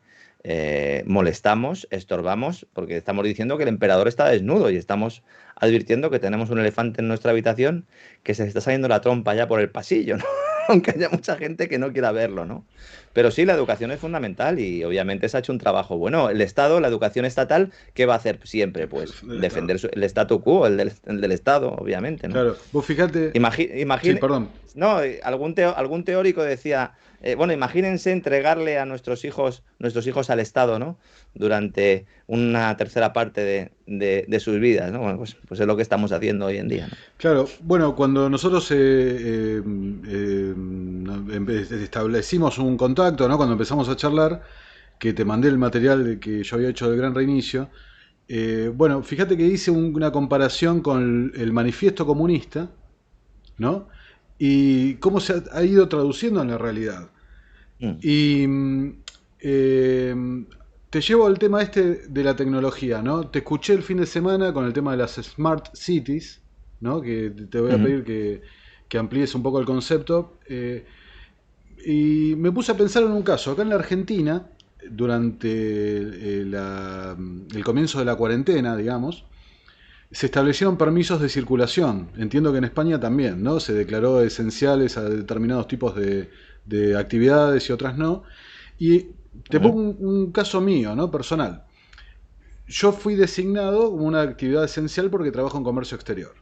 molestamos, estorbamos, porque estamos diciendo que el emperador está desnudo y estamos advirtiendo que tenemos un elefante en nuestra habitación que se está saliendo la trompa ya por el pasillo, ¿no? Aunque haya mucha gente que no quiera verlo, ¿no? Pero sí, la educación es fundamental y obviamente se ha hecho un trabajo bueno. El Estado, la educación estatal, ¿qué va a hacer siempre? Pues Del Estado. defender el statu quo, el del Estado, obviamente, ¿no? Claro, vos fijate. Sí, Imagine, perdón. no, algún teórico decía, bueno, imagínense entregarle a nuestros hijos al Estado, ¿no? Durante una tercera parte de sus vidas, ¿no? Bueno, pues es lo que estamos haciendo hoy en día, ¿no? Claro, bueno, cuando nosotros establecimos un contacto, ¿no? Cuando empezamos a charlar, que te mandé el material que yo había hecho del Gran Reinicio, bueno, fíjate que hice una comparación con el manifiesto comunista, ¿no? Y cómo se ha ido traduciendo en la realidad. Mm, Y te llevo al tema este de la tecnología, ¿no? Te escuché el fin de semana con el tema de las Smart Cities, ¿no? Que te voy a ujú. pedir que amplíes un poco el concepto. Y me puse a pensar en un caso. Acá en la Argentina, durante el comienzo de la cuarentena, digamos, se establecieron permisos de circulación. Entiendo que en España también, ¿no? Se declaró esenciales a determinados tipos de actividades y otras no. Y te pongo Ujú. un caso mío, ¿no? Personal. Yo fui designado como una actividad esencial porque trabajo en comercio exterior.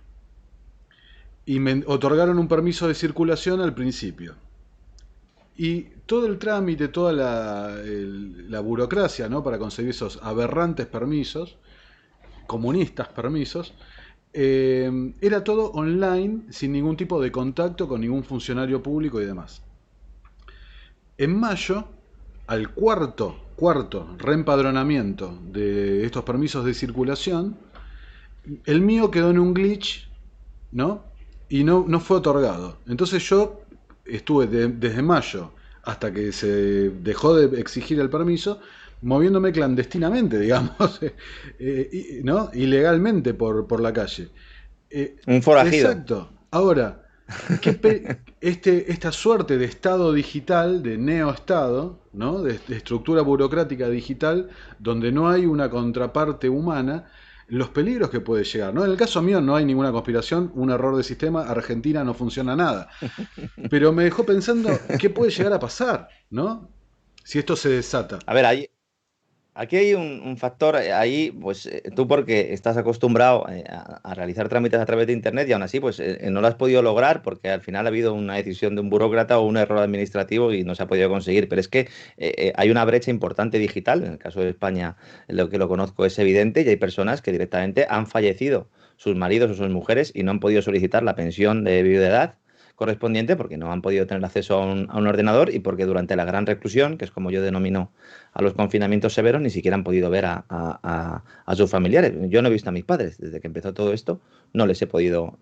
Y me otorgaron un permiso de circulación al principio. Y todo el trámite, toda la burocracia, ¿no? Para conseguir esos aberrantes permisos, comunistas permisos, era todo online, sin ningún tipo de contacto con ningún funcionario público y demás. En mayo, al cuarto reempadronamiento de estos permisos de circulación, el mío quedó en un glitch, ¿no? Y no fue otorgado. Entonces yo estuve desde mayo hasta que se dejó de exigir el permiso, moviéndome clandestinamente, digamos, ¿no? Ilegalmente por la calle. Un forajido. Exacto. Ahora, esta suerte de estado digital, de neoestado, ¿no? De estructura burocrática digital, donde no hay una contraparte humana, los peligros que puede llegar, ¿no? En el caso mío no hay ninguna conspiración, un error de sistema, Argentina no funciona nada. Pero me dejó pensando qué puede llegar a pasar, ¿no? Si esto se desata. A ver, aquí hay un factor, ahí, pues tú porque estás acostumbrado a realizar trámites a través de Internet y aún así, pues no lo has podido lograr porque al final ha habido una decisión de un burócrata o un error administrativo y no se ha podido conseguir. Pero es que hay una brecha importante digital, en el caso de España, lo que lo conozco es evidente y hay personas que directamente han fallecido sus maridos o sus mujeres y no han podido solicitar la pensión de viudedad correspondiente porque no han podido tener acceso a un ordenador y porque durante la gran reclusión, que es como yo denomino a los confinamientos severos, ni siquiera han podido ver a sus familiares. Yo no he visto a mis padres desde que empezó todo esto, no les he podido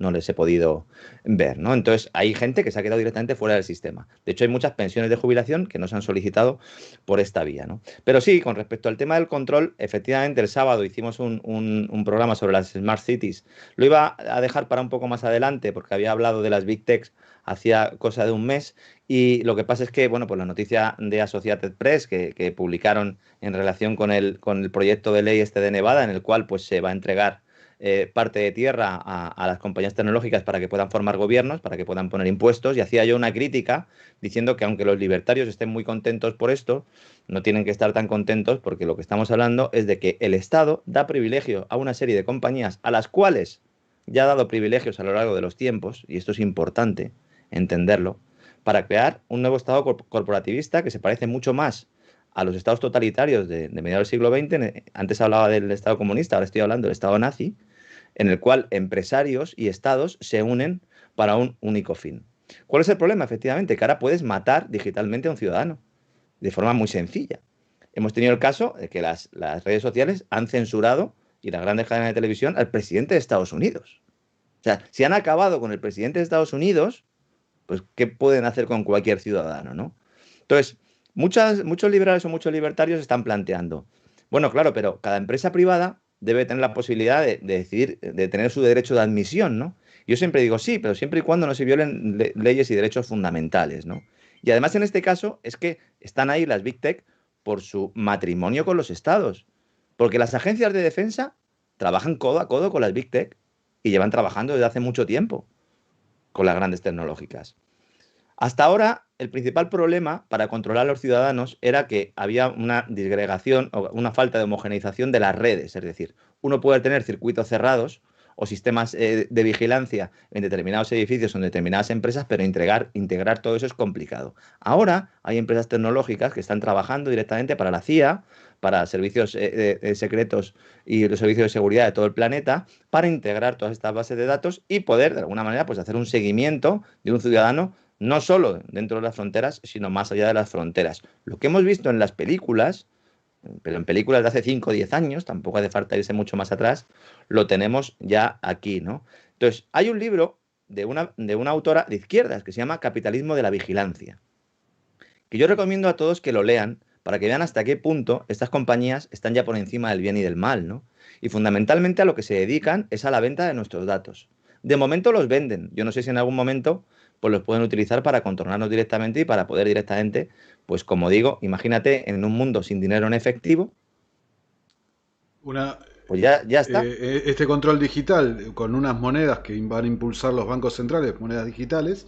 ver, ¿no? Entonces hay gente que se ha quedado directamente fuera del sistema. De hecho, hay muchas pensiones de jubilación que no se han solicitado por esta vía, ¿no? Pero sí, con respecto al tema del control, efectivamente el sábado hicimos un programa sobre las Smart Cities. Lo iba a dejar para un poco más adelante porque había hablado de las Big Techs hacía cosa de un mes y lo que pasa es que, bueno, pues la noticia de Associated Press que publicaron en relación con el proyecto de ley este de Nevada, en el cual pues se va a entregar parte de tierra a las compañías tecnológicas para que puedan formar gobiernos, para que puedan poner impuestos, y hacía yo una crítica diciendo que aunque los libertarios estén muy contentos por esto, no tienen que estar tan contentos porque lo que estamos hablando es de que el Estado da privilegio a una serie de compañías a las cuales ya ha dado privilegios a lo largo de los tiempos, y esto es importante entenderlo, para crear un nuevo Estado corporativista que se parece mucho más a los estados totalitarios de mediados del siglo XX. Antes hablaba del Estado comunista, ahora estoy hablando del Estado nazi, en el cual empresarios y estados se unen para un único fin. ¿Cuál es el problema? Efectivamente, que ahora puedes matar digitalmente a un ciudadano de forma muy sencilla. Hemos tenido el caso de que las redes sociales han censurado, y las grandes cadenas de televisión, al presidente de Estados Unidos. O sea, si han acabado con el presidente de Estados Unidos, pues ¿qué pueden hacer con cualquier ciudadano, no? Entonces, muchos liberales o muchos libertarios están planteando, bueno, claro, pero cada empresa privada debe tener la posibilidad de decidir, de tener su derecho de admisión, ¿no? Yo siempre digo sí, pero siempre y cuando no se violen leyes y derechos fundamentales, ¿no? Y además en este caso es que están ahí las Big Tech por su matrimonio con los estados, porque las agencias de defensa trabajan codo a codo con las Big Tech y llevan trabajando desde hace mucho tiempo con las grandes tecnológicas. Hasta ahora, el principal problema para controlar a los ciudadanos era que había una disgregación o una falta de homogeneización de las redes. Es decir, uno puede tener circuitos cerrados o sistemas de vigilancia en determinados edificios o en determinadas empresas, pero integrar todo eso es complicado. Ahora hay empresas tecnológicas que están trabajando directamente para la CIA, para servicios secretos y los servicios de seguridad de todo el planeta, para integrar todas estas bases de datos y poder, de alguna manera, pues hacer un seguimiento de un ciudadano no solo dentro de las fronteras, sino más allá de las fronteras. Lo que hemos visto en las películas, pero en películas de hace 5 o 10 años, tampoco hace falta irse mucho más atrás, lo tenemos ya aquí, ¿no? Entonces, hay un libro de una autora de izquierdas que se llama Capitalismo de la Vigilancia, que yo recomiendo a todos que lo lean para que vean hasta qué punto estas compañías están ya por encima del bien y del mal, ¿no? Y fundamentalmente a lo que se dedican es a la venta de nuestros datos. De momento los venden. Yo no sé si en algún momento pues los pueden utilizar para controlarnos directamente y para poder directamente, pues como digo, imagínate en un mundo sin dinero en efectivo, Una, pues ya está. este control digital con unas monedas que van a impulsar los bancos centrales, monedas digitales,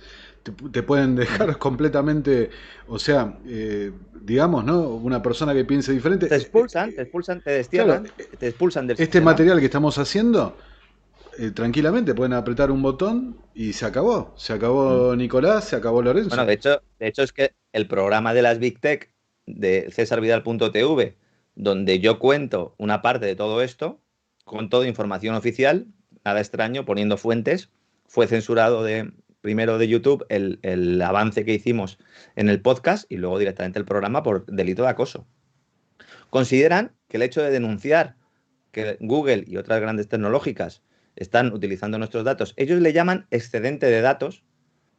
te pueden dejar completamente, o sea, digamos, ¿no? Una persona que piense diferente. Te expulsan, te Claro, destierran, te expulsan del este sistema. material que estamos haciendo, tranquilamente pueden apretar un botón y se acabó. Se Mm. acabó Nicolás, se acabó Bueno, Lorenzo. de hecho es que el programa de las Big Tech de cesarvidal.tv, donde yo cuento una parte de todo esto, con toda información oficial, nada extraño, poniendo fuentes, fue censurado primero de YouTube el avance que hicimos en el podcast y luego directamente el programa por delito de acoso. Consideran que el hecho de denunciar que Google y otras grandes tecnológicas están utilizando nuestros datos, ellos le llaman excedente de datos,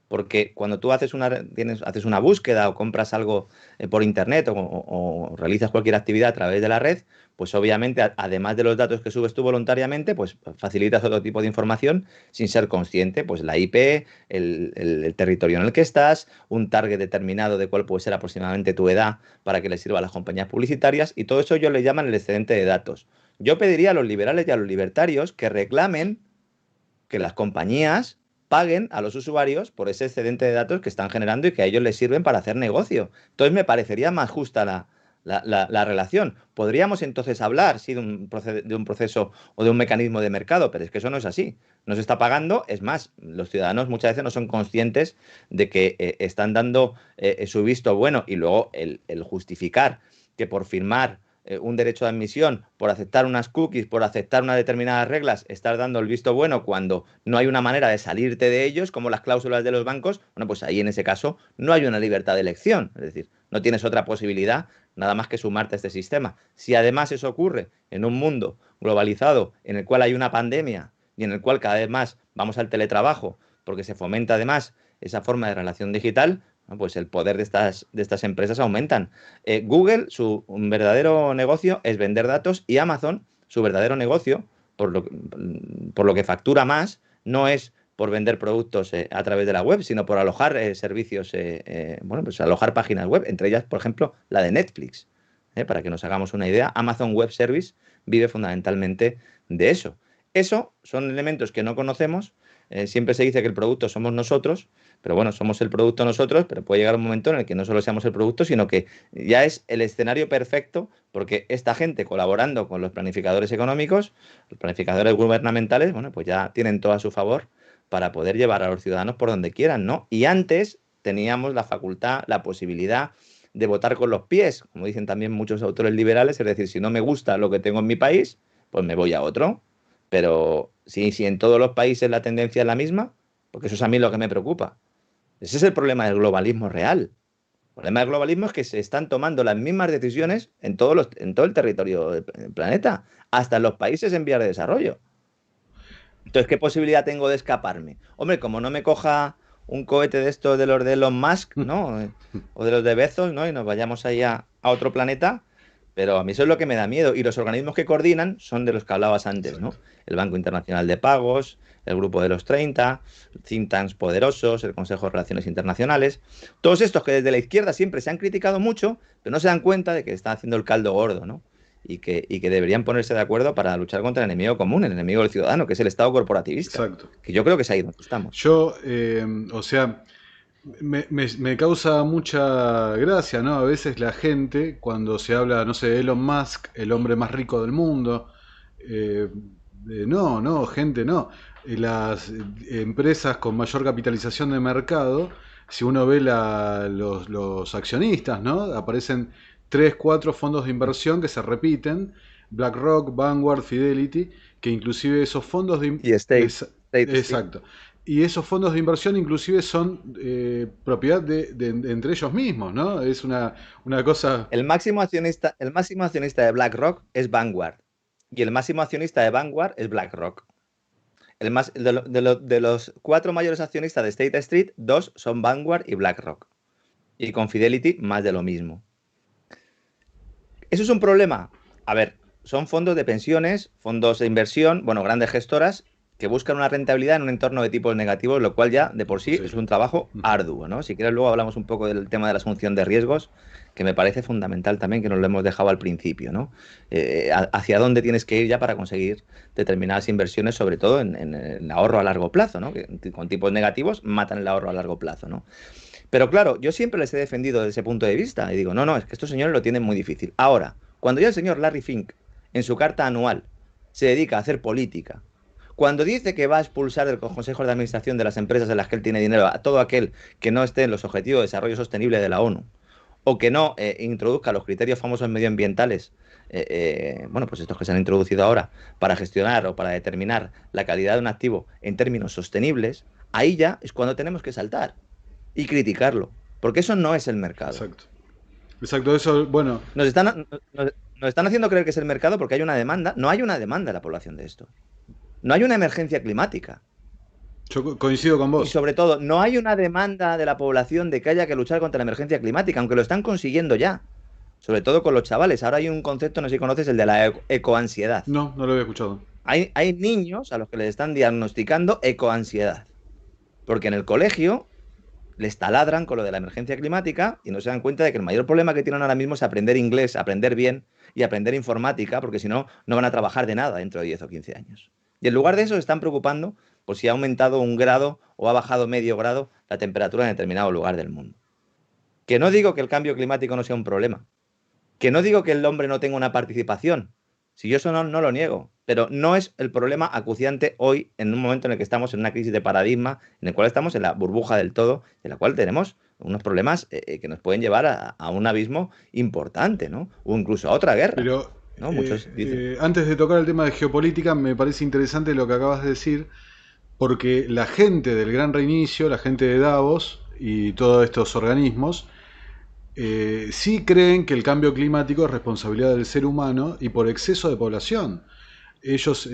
porque cuando tú haces una búsqueda o compras algo por internet o realizas cualquier actividad a través de la red, pues obviamente, además de los datos que subes tú voluntariamente, pues facilitas otro tipo de información sin ser consciente, pues la IP, el territorio en el que estás, un target determinado de cuál puede ser aproximadamente tu edad para que le sirva a las compañías publicitarias, y todo eso ellos le llaman el excedente de datos. Yo pediría a los liberales y a los libertarios que reclamen que las compañías paguen a los usuarios por ese excedente de datos que están generando y que a ellos les sirven para hacer negocio. Entonces me parecería más justa la relación. Podríamos entonces hablar, sí, de un proceso o de un mecanismo de mercado, pero es que eso no es así. No se está pagando, es más, los ciudadanos muchas veces no son conscientes de que están dando su visto bueno, y luego el justificar que por firmar un derecho de admisión, por aceptar unas cookies, por aceptar unas determinadas reglas, estás dando el visto bueno cuando no hay una manera de salirte de ellos, como las cláusulas de los bancos. Bueno, pues ahí en ese caso no hay una libertad de elección, es decir, no tienes otra posibilidad nada más que sumarte a este sistema. Si además eso ocurre en un mundo globalizado en el cual hay una pandemia y en el cual cada vez más vamos al teletrabajo, porque se fomenta además esa forma de relación digital, pues el poder de estas empresas aumentan. Google, su verdadero negocio es vender datos, y Amazon, su verdadero negocio, por lo que factura más, no es por vender productos a través de la web, sino por alojar servicios, bueno, pues alojar páginas web, entre ellas, por ejemplo, la de Netflix. Para que nos hagamos una idea, Amazon Web Service vive fundamentalmente de eso. Eso son elementos que no conocemos. Siempre se dice que el producto somos nosotros, pero bueno, somos el producto nosotros, pero puede llegar un momento en el que no solo seamos el producto, sino que ya es el escenario perfecto, porque esta gente, colaborando con los planificadores económicos, los planificadores gubernamentales, bueno, pues ya tienen todo a su favor para poder llevar a los ciudadanos por donde quieran, ¿no? Y antes teníamos la facultad, la posibilidad de votar con los pies, como dicen también muchos autores liberales, es decir, si no me gusta lo que tengo en mi país, pues me voy a otro. Pero si en todos los países la tendencia es la misma, porque eso es a mí lo que me preocupa. Ese es el problema del globalismo real. El problema del globalismo es que se están tomando las mismas decisiones en en todo el territorio del planeta, hasta en los países en vías de desarrollo. Entonces, ¿qué posibilidad tengo de escaparme? Hombre, como no me coja un cohete de estos de los de Elon Musk, ¿no? O de los de Bezos, ¿no? Y nos vayamos ahí a otro planeta. Pero a mí eso es lo que me da miedo. Y los organismos que coordinan son de los que hablabas antes, ¿no? Exacto. El Banco Internacional de Pagos, el Grupo de los 30, think tanks poderosos, el Consejo de Relaciones Internacionales. Todos estos que desde la izquierda siempre se han criticado mucho, pero no se dan cuenta de que están haciendo el caldo gordo, ¿no? Y que deberían ponerse de acuerdo para luchar contra el enemigo común, el enemigo del ciudadano, que es el Estado corporativista. Exacto. Que yo creo que es ahí donde estamos. Yo, o sea, me causa mucha gracia, ¿no? A veces la gente, cuando se habla, no sé, de Elon Musk, el hombre más rico del mundo, eh, no, gente, no. Las empresas con mayor capitalización de mercado, si uno ve los accionistas, ¿no? Aparecen tres, cuatro fondos de inversión que se repiten, BlackRock, Vanguard, Fidelity, que inclusive esos fondos Y State Street. exacto. Y esos fondos de inversión inclusive son propiedad entre ellos mismos, ¿no? Es una cosa... El máximo accionista de BlackRock es Vanguard. Y el máximo accionista de Vanguard es BlackRock. De los cuatro mayores accionistas de State Street, dos son Vanguard y BlackRock. Y con Fidelity, más de lo mismo. ¿Eso es un problema? A ver, son fondos de pensiones, fondos de inversión, bueno, grandes gestoras que buscan una rentabilidad en un entorno de tipos negativos, lo cual ya de por sí Sí. es un trabajo arduo, ¿no? Si quieres luego hablamos un poco del tema de la asunción de riesgos, que me parece fundamental también, que nos lo hemos dejado al principio, ¿no? Hacia dónde tienes que ir ya para conseguir determinadas inversiones, sobre todo en el ahorro a largo plazo, ¿no? Que con tipos negativos matan el ahorro a largo plazo, ¿no? Pero claro, yo siempre les he defendido desde ese punto de vista y digo, no, es que estos señores lo tienen muy difícil. Ahora, cuando ya el señor Larry Fink, en su carta anual, se dedica a hacer política, cuando dice que va a expulsar del Consejo de Administración de las empresas en las que él tiene dinero a todo aquel que no esté en los Objetivos de Desarrollo Sostenible de la ONU, o que no introduzca los criterios famosos medioambientales, bueno, pues estos que se han introducido ahora, para gestionar o para determinar la calidad de un activo en términos sostenibles, ahí ya es cuando tenemos que saltar y criticarlo, porque eso no es el mercado. Exacto. Exacto, eso, bueno, Nos están, nos, nos están haciendo creer que es el mercado porque hay una demanda. No hay una demanda de la población de esto. No hay una emergencia climática. Yo coincido con Y vos. sobre todo, no hay una demanda de la población de que haya que luchar contra la emergencia climática, aunque lo están consiguiendo ya. Sobre todo con los chavales. Ahora hay un concepto, no sé si conoces, el de la ecoansiedad. No, no lo había escuchado. Hay niños a los que les están diagnosticando ecoansiedad. Porque en el colegio les taladran con lo de la emergencia climática y no se dan cuenta de que el mayor problema que tienen ahora mismo es aprender inglés, aprender bien y aprender informática, porque si no, no van a trabajar de nada dentro de 10 o 15 años. Y en lugar de eso se están preocupando por si ha aumentado un grado o ha bajado medio grado la temperatura en determinado lugar del mundo. Que no digo que el cambio climático no sea un problema, que no digo que el hombre no tenga una participación, si yo eso no lo niego, pero no es el problema acuciante hoy en un momento en el que estamos en una crisis de paradigma, en el cual estamos en la burbuja del todo, en la cual tenemos unos problemas que nos pueden llevar a un abismo importante, ¿no? O incluso a otra guerra, Pero ¿no? Muchos dicen. antes de tocar el tema de geopolítica, me parece interesante lo que acabas de decir, porque la gente del Gran Reinicio, la gente de Davos y todos estos organismos, sí creen que el cambio climático es responsabilidad del ser humano y por exceso de población. Ellos,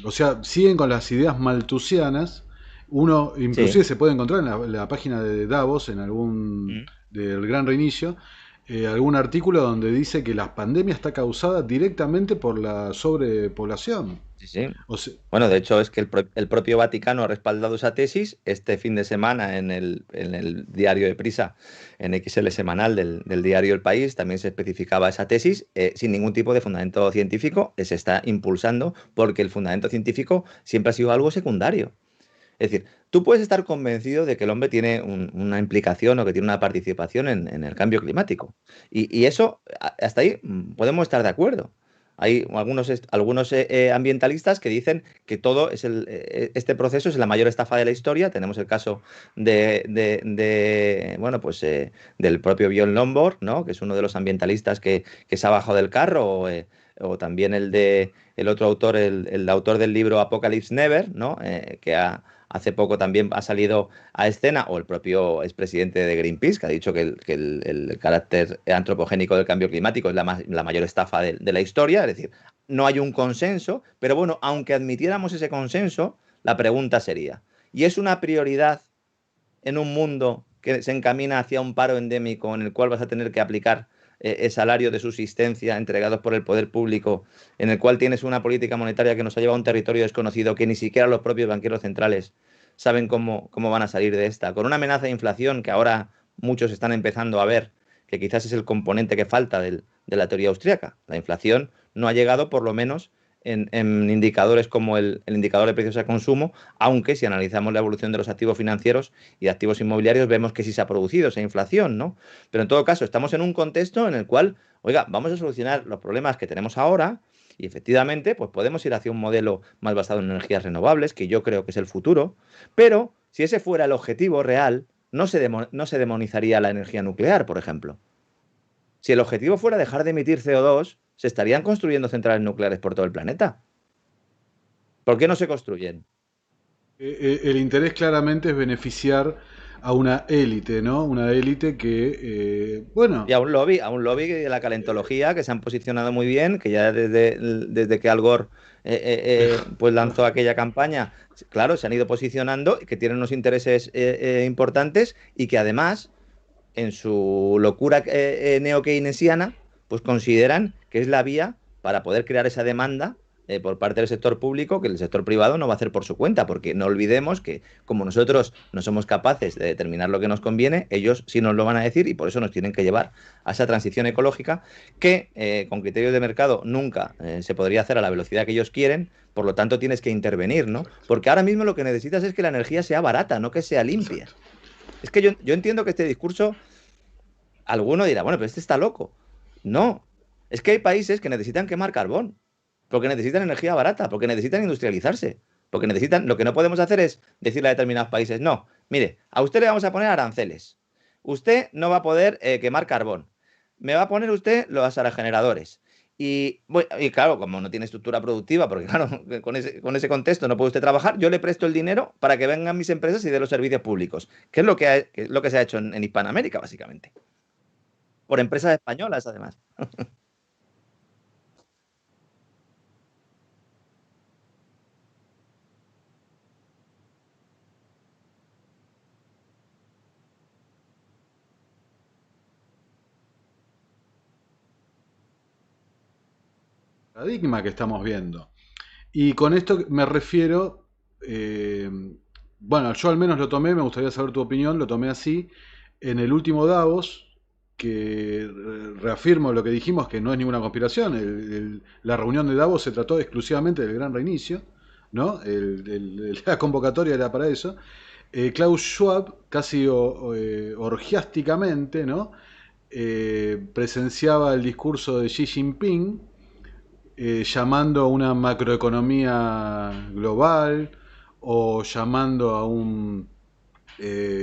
o sea, siguen con las ideas maltusianas. Uno inclusive Sí. se puede encontrar en la página de Davos, en algún Mm. del Gran Reinicio, algún artículo donde dice que la pandemia está causada directamente por la sobrepoblación. Sí, sí. O sea, Bueno, de hecho es que el propio Vaticano ha respaldado esa tesis este fin de semana en el diario de Prisa, en XL semanal del diario El País, también se especificaba esa tesis sin ningún tipo de fundamento científico, se está impulsando porque el fundamento científico siempre ha sido algo secundario. Es decir, tú puedes estar convencido de que el hombre tiene una implicación o que tiene una participación en el cambio climático. Y eso, hasta ahí podemos estar de acuerdo. Hay algunos ambientalistas que dicen que todo este proceso es la mayor estafa de la historia. Tenemos el caso bueno, pues, del propio Bjorn Lomborg, ¿no? Que es uno de los ambientalistas que se ha bajado del carro, o también el otro autor, el autor del libro Apocalypse Never, ¿no? Hace poco también ha salido a escena, o el propio expresidente de Greenpeace, que ha dicho que el carácter antropogénico del cambio climático es la mayor estafa de la historia. Es decir, no hay un consenso, pero bueno, aunque admitiéramos ese consenso, la pregunta sería, ¿y es una prioridad en un mundo que se encamina hacia un paro endémico en el cual vas a tener que aplicar el salario de subsistencia entregados por el poder público, en el cual tienes una política monetaria que nos ha llevado a un territorio desconocido que ni siquiera los propios banqueros centrales saben cómo van a salir de esta, con una amenaza de inflación que ahora muchos están empezando a ver, que quizás es el componente que falta de la teoría austríaca? La inflación no ha llegado, por lo menos, en indicadores como el indicador de precios a consumo, aunque si analizamos la evolución de los activos financieros y de activos inmobiliarios, vemos que sí se ha producido esa inflación, ¿no? Pero en todo caso, estamos en un contexto en el cual, oiga, vamos a solucionar los problemas que tenemos ahora y efectivamente, pues podemos ir hacia un modelo más basado en energías renovables, que yo creo que es el futuro, pero si ese fuera el objetivo real, no se demonizaría la energía nuclear, por ejemplo. Si el objetivo fuera dejar de emitir CO2, se estarían construyendo centrales nucleares por todo el planeta. ¿Por qué no se construyen? el interés claramente es beneficiar a una élite, ¿no? Una élite que, Y bueno, a un lobby de la calentología que se han posicionado muy bien, que ya desde que Al Gore pues lanzó aquella campaña, claro, se han ido posicionando, que tienen unos intereses importantes y que además, en su locura neo-keynesiana, pues consideran que es la vía para poder crear esa demanda por parte del sector público que el sector privado no va a hacer por su cuenta, porque no olvidemos que como nosotros no somos capaces de determinar lo que nos conviene, ellos sí nos lo van a decir y por eso nos tienen que llevar a esa transición ecológica que con criterios de mercado nunca se podría hacer a la velocidad que ellos quieren, por lo tanto tienes que intervenir, ¿no? exacto, Porque ahora mismo lo que necesitas es que la energía sea barata, no que sea limpia. exacto. Es que yo entiendo que este discurso, alguno dirá, bueno, pero este está loco. No, es que hay países que necesitan quemar carbón, porque necesitan energía barata, porque necesitan industrializarse, porque necesitan, lo que no podemos hacer es decirle a determinados países, no, mire, a usted le vamos a poner aranceles, usted no va a poder quemar carbón, me va a poner usted los aerogeneradores. Y claro, como no tiene estructura productiva, porque claro, con ese contexto no puede usted trabajar, yo le presto el dinero para que vengan mis empresas y den los servicios públicos, que es lo que se ha hecho en Hispanoamérica, básicamente. Por empresas españolas, además. paradigma que estamos viendo. Y con esto me refiero, bueno, yo al menos lo tomé, me gustaría saber tu opinión, lo tomé así, en el último Davos, que reafirmo lo que dijimos, que no es ninguna conspiración, la reunión de Davos se trató exclusivamente del gran reinicio, ¿no? La convocatoria era para eso. Klaus Schwab, casi orgiásticamente, ¿no? Presenciaba el discurso de Xi Jinping, llamando a una macroeconomía global o llamando a un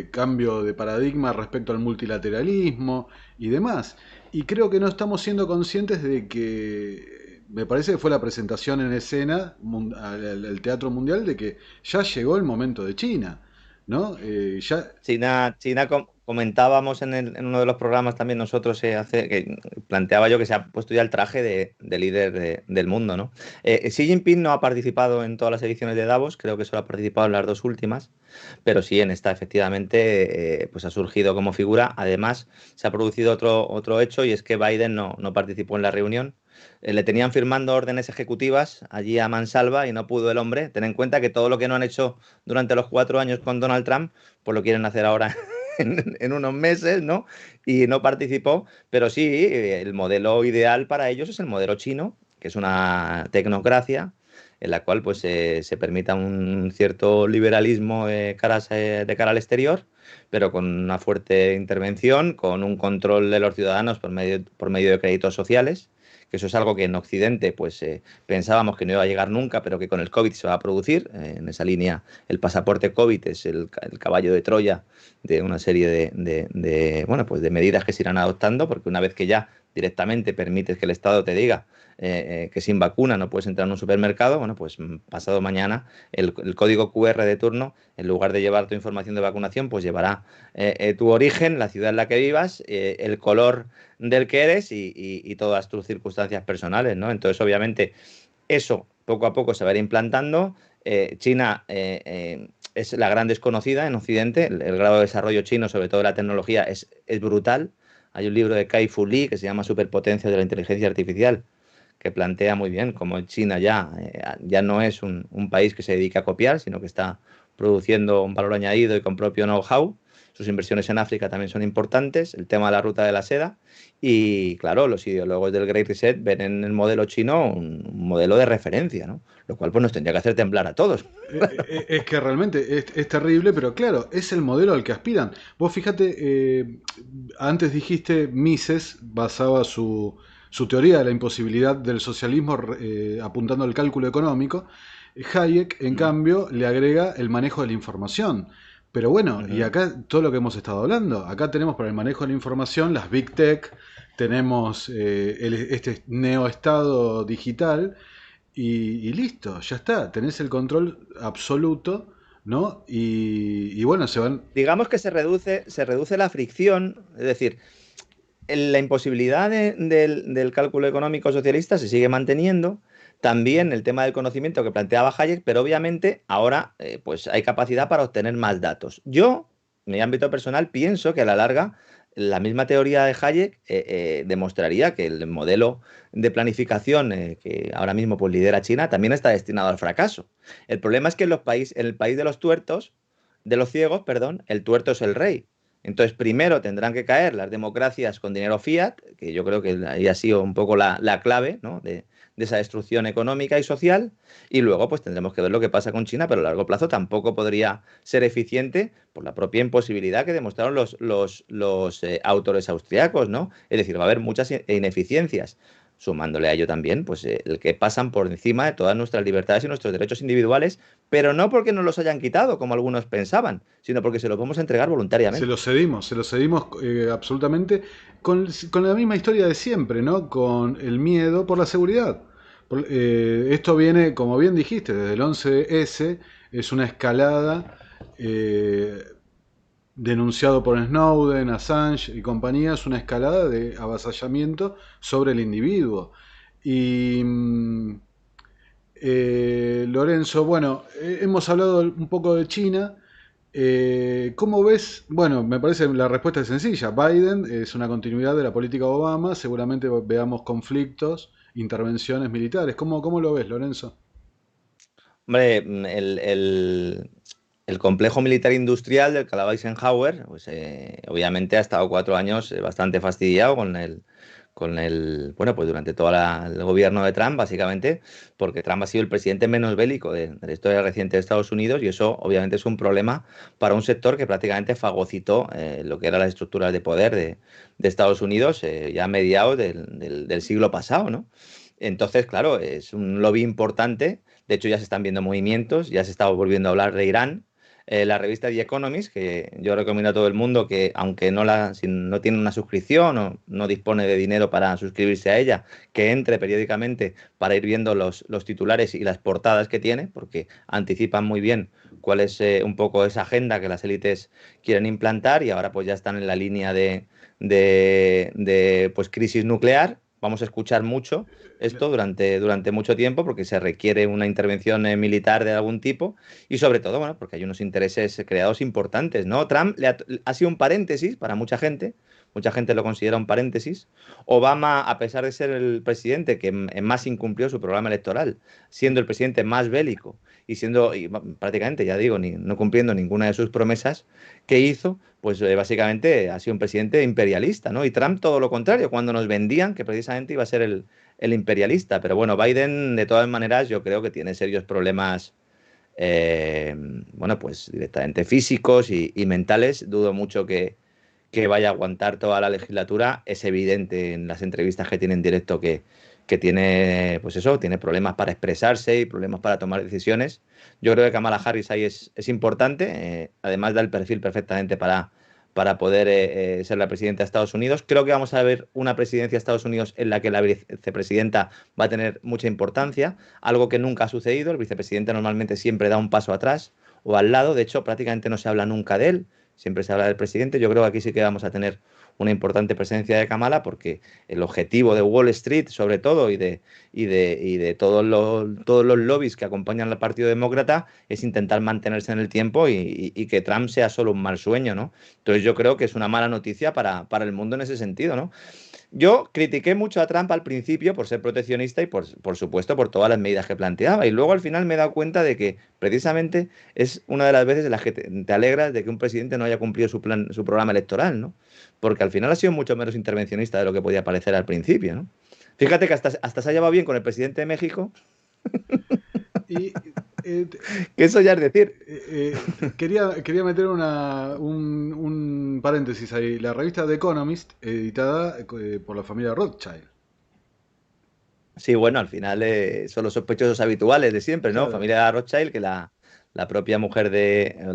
cambio de paradigma respecto al multilateralismo y demás. Y creo que no estamos siendo conscientes de que, me parece que fue la presentación en escena al Teatro Mundial de que ya llegó el momento de China, ¿no? Ya Comentábamos en uno de los programas también nosotros que planteaba yo que se ha puesto ya el traje de líder del mundo, ¿no? Xi Jinping no ha participado en todas las ediciones de Davos, creo que solo ha participado en las dos últimas, pero sí en esta efectivamente pues ha surgido como figura. Además, se ha producido otro hecho y es que Biden no participó en la reunión. Le tenían firmando órdenes ejecutivas allí a mansalva y no pudo el hombre. Ten en cuenta que todo lo que no han hecho durante los 4 años con Donald Trump, pues lo quieren hacer ahora en unos meses, ¿no? Y no participó, pero sí, el modelo ideal para ellos es el modelo chino, que es una tecnocracia en la cual pues se permita un cierto liberalismo de cara al exterior, pero con una fuerte intervención, con un control de los ciudadanos por medio de créditos sociales, que eso es algo que en Occidente pues pensábamos que no iba a llegar nunca, pero que con el COVID se va a producir. En esa línea, el pasaporte COVID es el caballo de Troya de una serie bueno, pues de medidas que se irán adoptando, porque una vez que ya directamente permites que el Estado te diga que sin vacuna no puedes entrar en un supermercado, bueno, pues pasado mañana el código QR de turno, en lugar de llevar tu información de vacunación, pues llevará tu origen, la ciudad en la que vivas, el color del que eres y todas tus circunstancias personales, ¿no? Entonces, obviamente, eso poco a poco se va a ir implantando. China es la gran desconocida en Occidente. El grado de desarrollo chino, sobre todo de la tecnología, es brutal. Hay un libro de Kai-Fu Lee que se llama Superpotencia de la inteligencia artificial, que plantea muy bien cómo China ya no es un país que se dedica a copiar, sino que está produciendo un valor añadido y con propio know-how. Sus inversiones en África también son importantes, el tema de la ruta de la seda y, claro, los ideólogos del Great Reset ven en el modelo chino un modelo de referencia, ¿no? Lo cual pues nos tendría que hacer temblar a todos. Es que realmente es terrible, pero claro, es el modelo al que aspiran. Vos fíjate, antes dijiste Mises basaba su teoría de la imposibilidad del socialismo apuntando al cálculo económico. Hayek, en cambio, le agrega el manejo de la información. Pero bueno, y acá todo lo que hemos estado hablando, acá tenemos para el manejo de la información las Big Tech, tenemos este neoestado digital y listo, ya está, tenés el control absoluto, ¿no? Y bueno, se van... Digamos que se reduce la fricción, es decir, la imposibilidad del cálculo económico socialista se sigue manteniendo. También el tema del conocimiento que planteaba Hayek, pero obviamente ahora pues hay capacidad para obtener más datos. Yo, en mi ámbito personal, pienso que a la larga la misma teoría de Hayek demostraría que el modelo de planificación que ahora mismo pues, lidera China también está destinado al fracaso. El problema es que en el país de los tuertos, de los ciegos, perdón, el tuerto es el rey. Entonces, primero tendrán que caer las democracias con dinero fiat, que yo creo que ahí ha sido un poco la clave, ¿no? de esa destrucción económica y social, y luego pues tendremos que ver lo que pasa con China, pero a largo plazo tampoco podría ser eficiente por la propia imposibilidad que demostraron los autores austriacos, ¿no? Es decir, va a haber muchas ineficiencias, sumándole a ello también, pues el que pasan por encima de todas nuestras libertades y nuestros derechos individuales, pero no porque nos los hayan quitado, como algunos pensaban, sino porque se los vamos a entregar voluntariamente. Se lo cedimos absolutamente con la misma historia de siempre, ¿no? Con el miedo por la seguridad. Esto viene, como bien dijiste, desde el 11S, es una escalada denunciado por Snowden, Assange y compañía, es una escalada de avasallamiento sobre el individuo. Y Lorenzo, bueno, hemos hablado un poco de China. ¿Cómo ves? Bueno, me parece la respuesta es sencilla. Biden es una continuidad de la política de Obama. Seguramente veamos conflictos intervenciones militares. ¿Cómo lo ves, Lorenzo? Hombre, el complejo militar industrial del Calao Eisenhower, pues obviamente ha estado 4 años bastante fastidiado bueno, pues durante todo el gobierno de Trump, básicamente, porque Trump ha sido el presidente menos bélico de la historia reciente de Estados Unidos y eso obviamente es un problema para un sector que prácticamente fagocitó lo que eran las estructuras de poder de Estados Unidos ya a mediados del siglo pasado, ¿no? Entonces, claro, es un lobby importante. De hecho, ya se están viendo movimientos, ya se está volviendo a hablar de Irán. La revista The Economist, que yo recomiendo a todo el mundo que, aunque si no tiene una suscripción o no dispone de dinero para suscribirse a ella, que entre periódicamente para ir viendo los titulares y las portadas que tiene, porque anticipan muy bien cuál es un poco esa agenda que las élites quieren implantar y ahora pues ya están en la línea pues crisis nuclear. Vamos a escuchar mucho esto durante mucho tiempo porque se requiere una intervención militar de algún tipo y sobre todo, bueno, porque hay unos intereses creados importantes, ¿no? Trump ha sido un paréntesis para mucha gente lo considera un paréntesis. Obama, a pesar de ser el presidente que más incumplió su programa electoral, siendo el presidente más bélico prácticamente, ya digo, no cumpliendo ninguna de sus promesas que hizo, pues básicamente ha sido un presidente imperialista, ¿no? Y Trump todo lo contrario, cuando nos vendían que precisamente iba a ser el imperialista. Pero bueno, Biden, de todas maneras, yo creo que tiene serios problemas, eh, bueno, pues directamente físicos y mentales. Dudo mucho que vaya a aguantar toda la legislatura. Es evidente en las entrevistas que tiene en directo que tiene, pues eso, tiene problemas para expresarse y problemas para tomar decisiones. Yo creo que Kamala Harris ahí es importante, además da el perfil perfectamente para poder ser la presidenta de Estados Unidos. Creo que vamos a ver una presidencia de Estados Unidos en la que la vicepresidenta va a tener mucha importancia, algo que nunca ha sucedido. El vicepresidente normalmente siempre da un paso atrás o al lado, de hecho prácticamente no se habla nunca de él, siempre se habla del presidente. Yo creo que aquí sí que vamos a tener una importante presencia de Kamala porque el objetivo de Wall Street, sobre todo, y de todos los lobbies que acompañan al Partido Demócrata es intentar mantenerse en el tiempo y que Trump sea solo un mal sueño, ¿no? Entonces yo creo que es una mala noticia para el mundo en ese sentido, ¿no? Yo critiqué mucho a Trump al principio por ser proteccionista y por supuesto por todas las medidas que planteaba. Y luego al final me he dado cuenta de que precisamente es una de las veces en las que te alegras de que un presidente no haya cumplido su programa electoral, ¿no? Porque al final ha sido mucho menos intervencionista de lo que podía parecer al principio, ¿no? Fíjate que hasta se ha llevado bien con el presidente de México, Y eh, que eso ya es decir. quería meter un paréntesis ahí. La revista The Economist, editada por la familia Rothschild. Sí, bueno, al final son los sospechosos habituales de siempre, ¿no? Claro, Familia Rothschild, que la propia mujer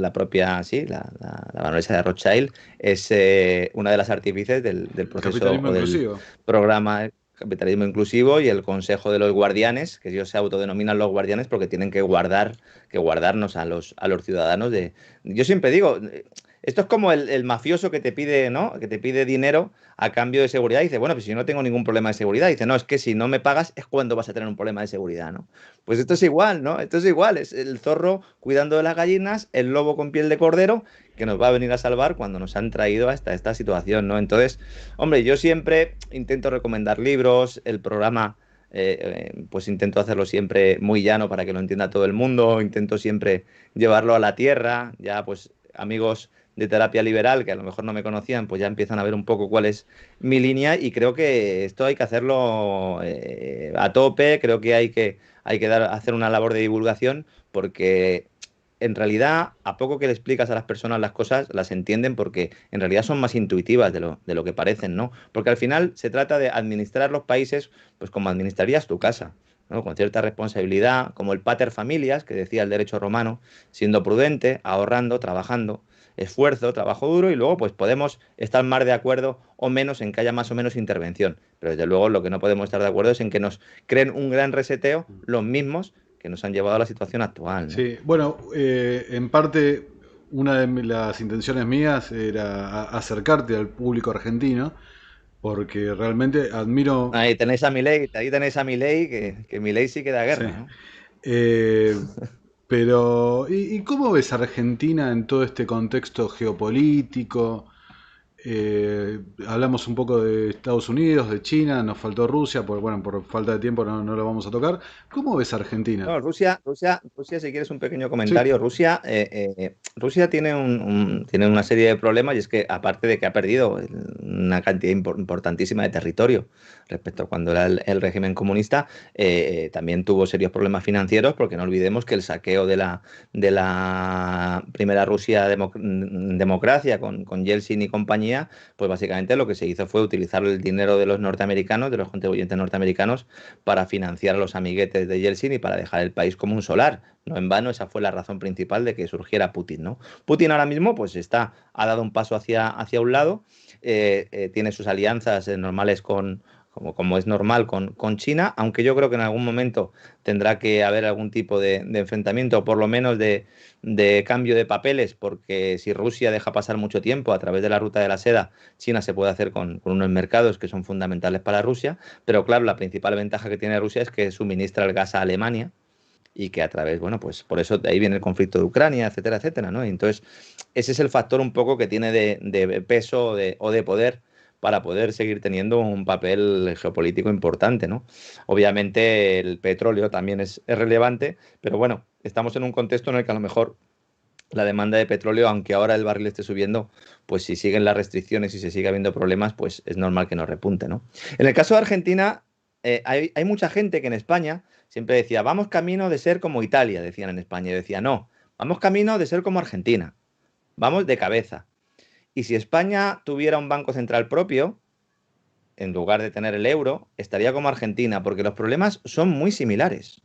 la propia, sí, la baronesa de Rothschild es una de las artífices del el proceso capitalismo o del inclusivo. programa Capitalismo Inclusivo y el Consejo de los Guardianes, que ellos se autodenominan los guardianes porque tienen que guardarnos a los ciudadanos de... Yo siempre digo, esto es como el mafioso que te pide, ¿no? Que te pide dinero a cambio de seguridad. Y dice, bueno, pues si yo no tengo ningún problema de seguridad. Dice, no, es que si no me pagas es cuando vas a tener un problema de seguridad, ¿no? Pues esto es igual, ¿no? Esto es igual. Es el zorro cuidando de las gallinas, el lobo con piel de cordero, que nos va a venir a salvar cuando nos han traído hasta esta situación, ¿no? Entonces, hombre, yo siempre intento recomendar libros, el programa. Pues intento hacerlo siempre muy llano para que lo entienda todo el mundo, intento siempre llevarlo a la tierra, ya pues amigos de terapia liberal que a lo mejor no me conocían, pues ya empiezan a ver un poco cuál es mi línea y creo que esto hay que hacerlo a tope, creo que hay que hacer una labor de divulgación porque en realidad a poco que le explicas a las personas las cosas, las entienden porque en realidad son más intuitivas de lo que parecen, ¿no? Porque al final se trata de administrar los países pues como administrarías tu casa, ¿no? Con cierta responsabilidad, como el pater familias, que decía el derecho romano, siendo prudente, ahorrando, trabajando, esfuerzo, trabajo duro y luego pues podemos estar más de acuerdo o menos en que haya más o menos intervención. Pero desde luego lo que no podemos estar de acuerdo es en que nos creen un gran reseteo los mismos que nos han llevado a la situación actual, ¿no? Sí, bueno, en parte una de las intenciones mías era acercarte al público argentino, porque realmente admiro, Ahí tenéis a Milei, que Milei sí que da sí, guerra, ¿no? eh, pero ¿y cómo ves a Argentina en todo este contexto geopolítico? Hablamos un poco de Estados Unidos, de China, nos faltó Rusia, bueno, por falta de tiempo no lo vamos a tocar. ¿Cómo ves Argentina? No, Rusia, si quieres un pequeño Sí, comentario, Rusia tiene tiene una serie de problemas y es que aparte de que ha perdido una cantidad importantísima de territorio respecto a cuando era el régimen comunista, también tuvo serios problemas financieros porque no olvidemos que el saqueo de la primera Rusia democracia con Yeltsin y compañía, pues básicamente lo que se hizo fue utilizar el dinero de los norteamericanos, de los contribuyentes norteamericanos, para financiar a los amiguetes de Yeltsin y para dejar el país como un solar. No en vano, esa fue la razón principal de que surgiera Putin, ¿no? Putin ahora mismo pues ha dado un paso hacia un lado, tiene sus alianzas normales como es normal con China, aunque yo creo que en algún momento tendrá que haber algún tipo de enfrentamiento, o por lo menos de cambio de papeles, porque si Rusia deja pasar mucho tiempo a través de la ruta de la seda, China se puede hacer con unos mercados que son fundamentales para Rusia, pero claro, la principal ventaja que tiene Rusia es que suministra el gas a Alemania y que a través, bueno, pues por eso de ahí viene el conflicto de Ucrania, etcétera, etcétera, ¿no? Entonces, ese es el factor un poco que tiene de peso o de poder para poder seguir teniendo un papel geopolítico importante, ¿no? Obviamente el petróleo también es relevante, pero bueno, estamos en un contexto en el que a lo mejor la demanda de petróleo, aunque ahora el barril esté subiendo, pues si siguen las restricciones y se sigue habiendo problemas, pues es normal que no repunte, ¿no? En el caso de Argentina, hay mucha gente que en España siempre decía, vamos camino de ser como Italia, decían en España. Y decía, no, vamos camino de ser como Argentina, vamos de cabeza. Y si España tuviera un banco central propio, en lugar de tener el euro, estaría como Argentina, porque los problemas son muy similares.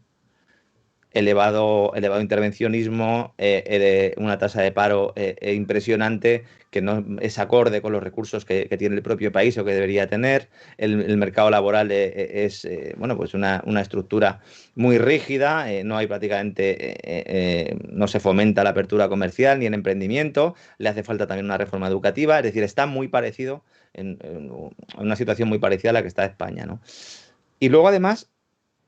Elevado intervencionismo, una tasa de paro impresionante que no es acorde con los recursos que tiene el propio país o que debería tener. El mercado laboral es bueno, pues una estructura muy rígida, no hay prácticamente, no se fomenta la apertura comercial ni el emprendimiento, le hace falta también una reforma educativa, es decir, está muy parecido, en una situación muy parecida a la que está España, ¿no? Y luego además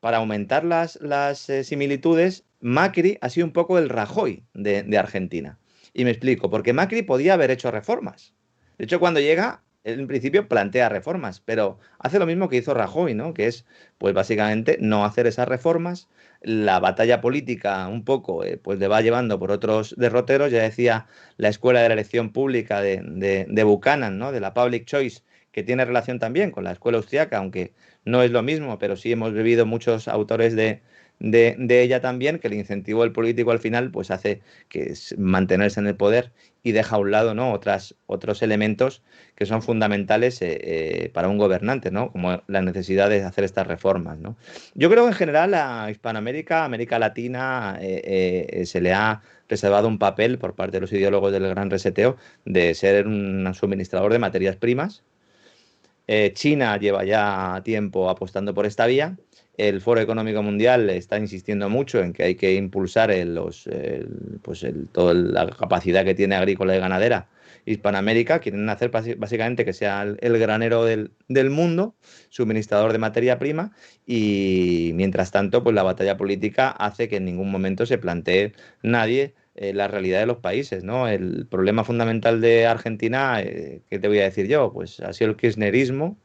para aumentar las similitudes, Macri ha sido un poco el Rajoy de Argentina. Y me explico, porque Macri podía haber hecho reformas. De hecho, cuando llega, él en principio plantea reformas, pero hace lo mismo que hizo Rajoy, ¿no? Que es, pues básicamente, no hacer esas reformas. La batalla política un poco, pues le va llevando por otros derroteros. Ya decía la escuela de la elección pública de Buchanan, ¿no? De la Public Choice, que tiene relación también con la escuela austriaca, aunque no es lo mismo, pero sí hemos vivido muchos autores de ella también, que el incentivo del político al final pues hace que es mantenerse en el poder y deja a un lado, ¿no? Otros elementos que son fundamentales para un gobernante, ¿no? Como la necesidad de hacer estas reformas, ¿no? Yo creo que en general a Hispanoamérica, América Latina, se le ha reservado un papel por parte de los ideólogos del gran reseteo de ser un suministrador de materias primas. China lleva ya tiempo apostando por esta vía. El Foro Económico Mundial está insistiendo mucho en que hay que impulsar toda la capacidad que tiene agrícola y ganadera Hispanoamérica. Quieren hacer básicamente que sea el granero del mundo, suministrador de materia prima, y mientras tanto, pues la batalla política hace que en ningún momento se plantee nadie la realidad de los países, ¿no? El problema fundamental de Argentina, ¿qué te voy a decir yo? Pues ha sido el kirchnerismo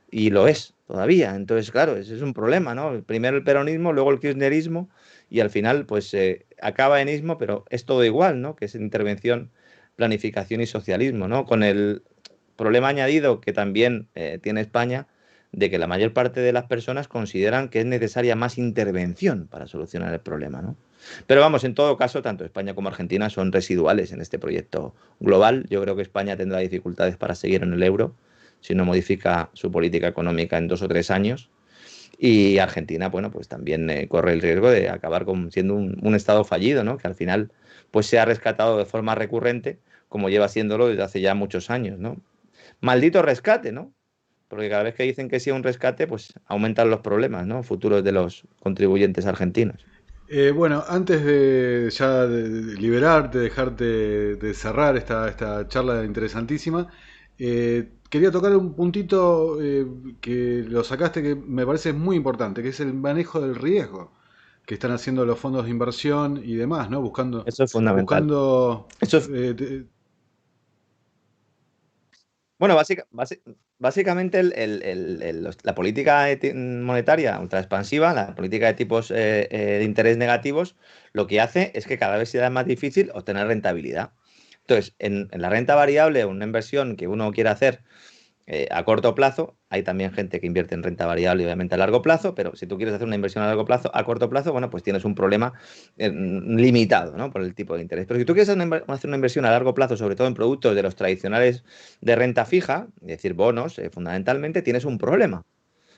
y lo es todavía. Entonces, claro, ese es un problema, ¿no? Primero el peronismo, luego el kirchnerismo y al final, pues acaba en ismo, pero es todo igual, ¿no? Que es intervención, planificación y socialismo, ¿no? Con el problema añadido que también tiene España de que la mayor parte de las personas consideran que es necesaria más intervención para solucionar el problema, ¿no? Pero vamos, en todo caso, tanto España como Argentina son residuales en este proyecto global. Yo creo que España tendrá dificultades para seguir en el euro si no modifica su política económica en 2 o 3 años. Y Argentina, bueno, pues también corre el riesgo de acabar siendo un estado fallido, ¿no? Que al final, pues se ha rescatado de forma recurrente, como lleva haciéndolo desde hace ya muchos años, ¿no? Maldito rescate, ¿no? Porque cada vez que dicen que sí a un rescate, pues aumentan los problemas, ¿no? Futuros de los contribuyentes argentinos. Bueno, antes de ya de liberarte, dejarte de cerrar esta charla interesantísima, quería tocar un puntito que lo sacaste que me parece muy importante, que es el manejo del riesgo que están haciendo los fondos de inversión y demás, ¿no? Eso es fundamental. Buscando Eso es, eh, Bueno, básicamente la política monetaria ultraexpansiva, la política de tipos de interés negativos, lo que hace es que cada vez sea más difícil obtener rentabilidad. Entonces, en la renta variable, una inversión que uno quiera hacer a corto plazo, hay también gente que invierte en renta variable, obviamente a largo plazo, pero si tú quieres hacer una inversión a largo plazo, a corto plazo, bueno, pues tienes un problema limitado, ¿no? Por el tipo de interés. Pero si tú quieres hacer una inversión a largo plazo, sobre todo en productos de los tradicionales de renta fija, es decir, bonos, fundamentalmente, tienes un problema.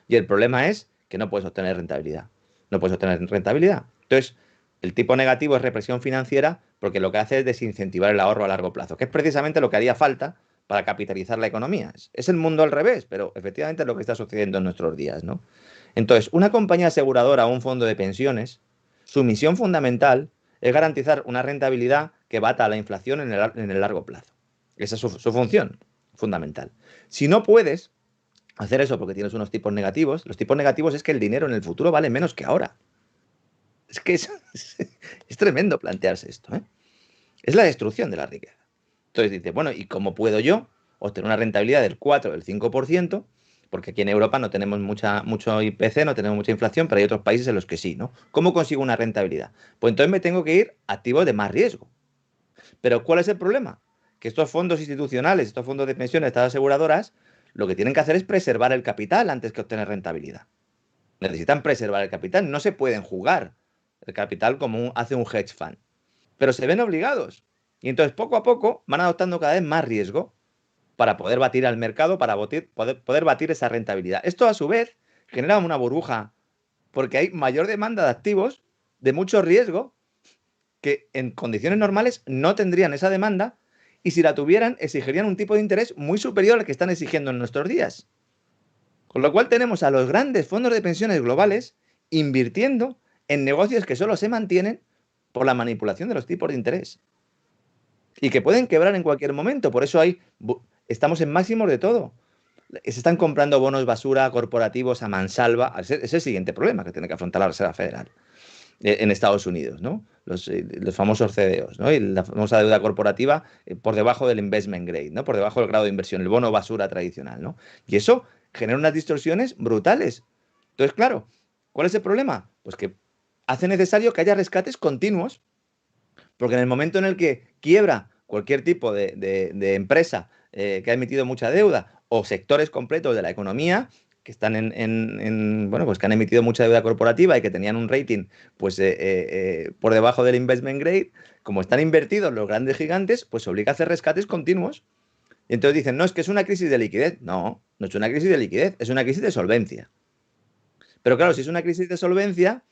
Y el problema es que no puedes obtener rentabilidad. No puedes obtener rentabilidad. Entonces, el tipo negativo es represión financiera porque lo que hace es desincentivar el ahorro a largo plazo, que es precisamente lo que haría falta para capitalizar la economía. Es el mundo al revés, pero efectivamente es lo que está sucediendo en nuestros días, ¿no? Entonces, una compañía aseguradora o un fondo de pensiones, su misión fundamental es garantizar una rentabilidad que bata a la inflación en el largo plazo. Esa es su función fundamental. Si no puedes hacer eso porque tienes unos tipos negativos, los tipos negativos es que el dinero en el futuro vale menos que ahora. Es que es tremendo plantearse esto, ¿eh? Es la destrucción de la riqueza. Entonces dice, bueno, ¿y cómo puedo yo obtener una rentabilidad del 4 o del 5%? Porque aquí en Europa no tenemos mucho IPC, no tenemos mucha inflación, pero hay otros países en los que sí, ¿no? ¿Cómo consigo una rentabilidad? Pues entonces me tengo que ir a activos de más riesgo. Pero ¿cuál es el problema? Que estos fondos institucionales, estos fondos de pensiones, estas aseguradoras, lo que tienen que hacer es preservar el capital antes que obtener rentabilidad. Necesitan preservar el capital, no se pueden jugar el capital como hace un hedge fund, pero se ven obligados. Y entonces poco a poco van adoptando cada vez más riesgo para poder batir al mercado, para poder batir esa rentabilidad. Esto a su vez genera una burbuja porque hay mayor demanda de activos de mucho riesgo que en condiciones normales no tendrían esa demanda y si la tuvieran exigirían un tipo de interés muy superior al que están exigiendo en nuestros días. Con lo cual tenemos a los grandes fondos de pensiones globales invirtiendo en negocios que solo se mantienen por la manipulación de los tipos de interés y que pueden quebrar en cualquier momento. Por eso estamos en máximos de todo. Se están comprando bonos basura corporativos a mansalva. Ese es el siguiente problema que tiene que afrontar la Reserva Federal en Estados Unidos, ¿no? Los famosos CDOs, ¿no? Y la famosa deuda corporativa por debajo del investment grade, ¿no? Por debajo del grado de inversión, el bono basura tradicional, ¿no? Y eso genera unas distorsiones brutales. Entonces, claro, ¿cuál es el problema? Pues que hace necesario que haya rescates continuos, porque en el momento en el que quiebra cualquier tipo de empresa que ha emitido mucha deuda o sectores completos de la economía, que están bueno, pues que han emitido mucha deuda corporativa y que tenían un rating pues por debajo del investment grade, como están invertidos los grandes gigantes, pues se obliga a hacer rescates continuos. Y entonces dicen, no, es que es una crisis de liquidez. No, no es una crisis de liquidez, es una crisis de solvencia. Pero claro, si es una crisis de solvencia,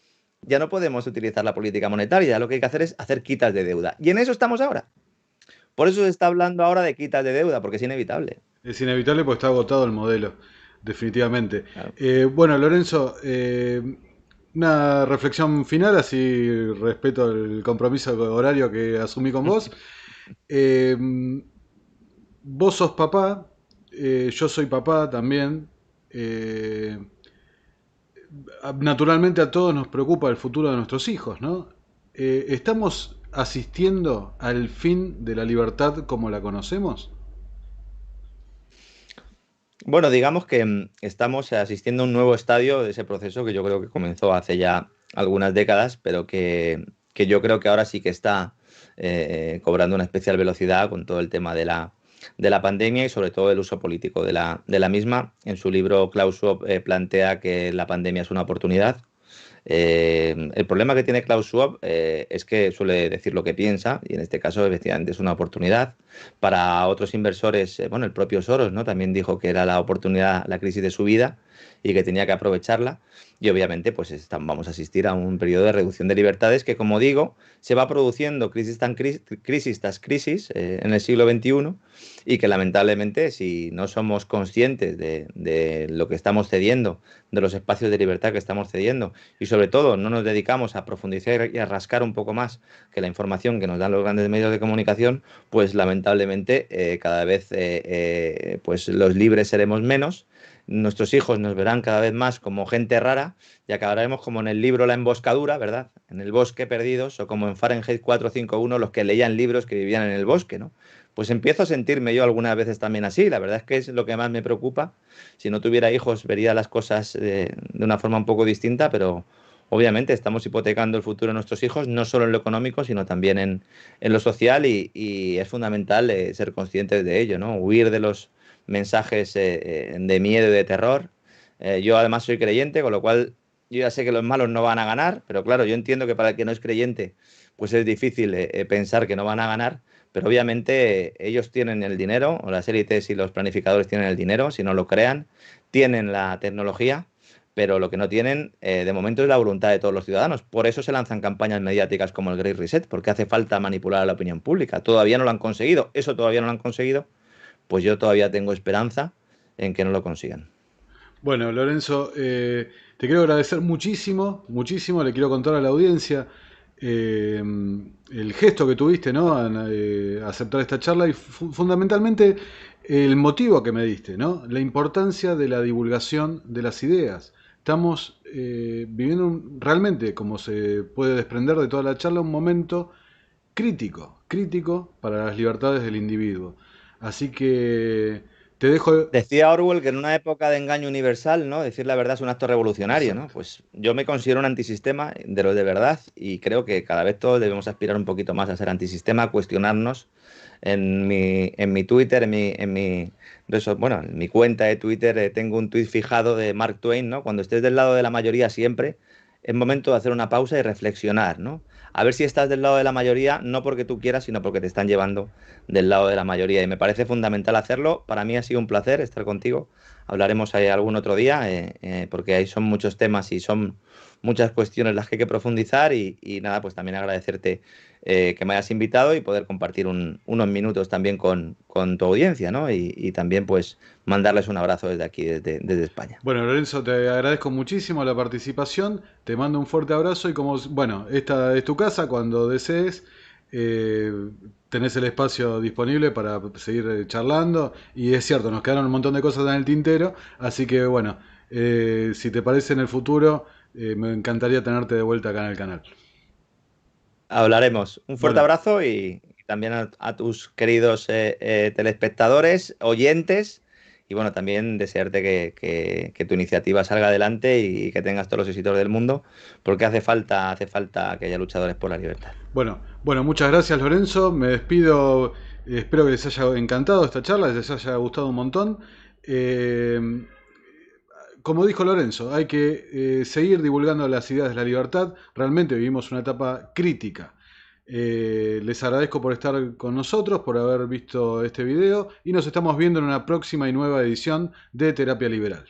ya no podemos utilizar la política monetaria, ya lo que hay que hacer es hacer quitas de deuda. Y en eso estamos ahora. Por eso se está hablando ahora de quitas de deuda, porque es inevitable. Es inevitable porque está agotado el modelo, definitivamente. Claro. Bueno, Lorenzo, una reflexión final, así respeto el compromiso horario que asumí con vos. Eh, Vos sos papá, yo soy papá también. eh, Naturalmente a todos nos preocupa el futuro de nuestros hijos, ¿no? ¿Estamos asistiendo al fin de la libertad como la conocemos? Bueno, digamos que estamos asistiendo a un nuevo estadio de ese proceso que yo creo que comenzó hace ya algunas décadas, pero que yo creo que ahora sí que está cobrando una especial velocidad con todo el tema de la pandemia y sobre todo el uso político de la misma. En su libro, Klaus Schwab plantea que la pandemia es una oportunidad. El problema que tiene Klaus Schwab es que suele decir lo que piensa y en este caso efectivamente es una oportunidad. Para otros inversores, bueno, el propio Soros, ¿no? También dijo que era la oportunidad, la crisis de su vida y que tenía que aprovecharla. Y obviamente pues vamos a asistir a un periodo de reducción de libertades que, como digo, se va produciendo crisis tras crisis en el siglo XXI y que lamentablemente si no somos conscientes de lo que estamos cediendo, de los espacios de libertad que estamos cediendo y sobre todo no nos dedicamos a profundizar y a rascar un poco más que la información que nos dan los grandes medios de comunicación, pues lamentablemente cada vez pues los libres seremos menos. Nuestros hijos nos verán cada vez más como gente rara y acabaremos como en el libro La emboscadura, ¿verdad? En el bosque perdidos o como en Fahrenheit 451 los que leían libros que vivían en el bosque, ¿no? pues empiezo a sentirme yo algunas veces también así. La verdad es que es lo que más me preocupa. Si no tuviera hijos, vería las cosas de una forma un poco distinta, pero obviamente estamos hipotecando el futuro de nuestros hijos, no solo en lo económico, sino también en lo social y es fundamental ser conscientes de ello, ¿no? Huir de los mensajes de miedo y de terror. Yo además soy creyente, con lo cual yo ya sé que los malos no van a ganar, pero claro, yo entiendo que para el que no es creyente, pues es difícil pensar que no van a ganar, pero obviamente ellos tienen el dinero, o las élites y los planificadores tienen el dinero, si no lo crean, tienen la tecnología, pero lo que no tienen de momento es la voluntad de todos los ciudadanos. Por eso se lanzan campañas mediáticas como el Great Reset, porque hace falta manipular a la opinión pública. Todavía no lo han conseguido, eso todavía no lo han conseguido, pues yo todavía tengo esperanza en que no lo consigan. Bueno, Lorenzo, te quiero agradecer muchísimo, muchísimo. Le quiero contar a la audiencia eh, el gesto que tuviste, ¿no? En aceptar esta charla y fundamentalmente el motivo que me diste, ¿no? La importancia de la divulgación de las ideas. Estamos viviendo realmente, como se puede desprender de toda la charla, un momento crítico, crítico para las libertades del individuo. Así que te dejo. Decía Orwell que en una época de engaño universal, ¿no? Decir la verdad es un acto revolucionario, ¿no? Exacto. Pues yo me considero un antisistema de los de verdad y creo que cada vez todos debemos aspirar un poquito más a ser antisistema, a cuestionarnos. En mi Twitter, bueno, en mi cuenta de Twitter tengo un tuit fijado de Mark Twain, ¿no? Cuando estés del lado de la mayoría siempre, es momento de hacer una pausa y reflexionar, ¿no? A ver si estás del lado de la mayoría, no porque tú quieras, sino porque te están llevando del lado de la mayoría. Y me parece fundamental hacerlo. Para mí ha sido un placer estar contigo. Hablaremos ahí algún otro día, porque ahí son muchos temas y son muchas cuestiones las que hay que profundizar. Y nada, pues también agradecerte que me hayas invitado y poder compartir unos minutos también con tu audiencia, ¿no? Y también pues mandarles un abrazo desde aquí, desde España. Bueno, Lorenzo, te agradezco muchísimo la participación, te mando un fuerte abrazo y como, bueno, esta es tu casa, cuando desees, eh, tenés el espacio disponible para seguir charlando y es cierto, nos quedaron un montón de cosas en el tintero, así que bueno, si te parece en el futuro, me encantaría tenerte de vuelta acá en el canal. Hablaremos. Un fuerte Bueno, abrazo y también a tus queridos telespectadores, oyentes. Y bueno, también desearte que tu iniciativa salga adelante y que tengas todos los éxitos del mundo, porque hace falta que haya luchadores por la libertad. bueno, muchas gracias Lorenzo, me despido, espero que les haya encantado esta charla, les haya gustado un montón. Eh, Como dijo Lorenzo, hay que seguir divulgando las ideas de la libertad. Realmente vivimos una etapa crítica. Les agradezco por estar con nosotros, por haber visto este video y nos estamos viendo en una próxima y nueva edición de Terapia Liberal.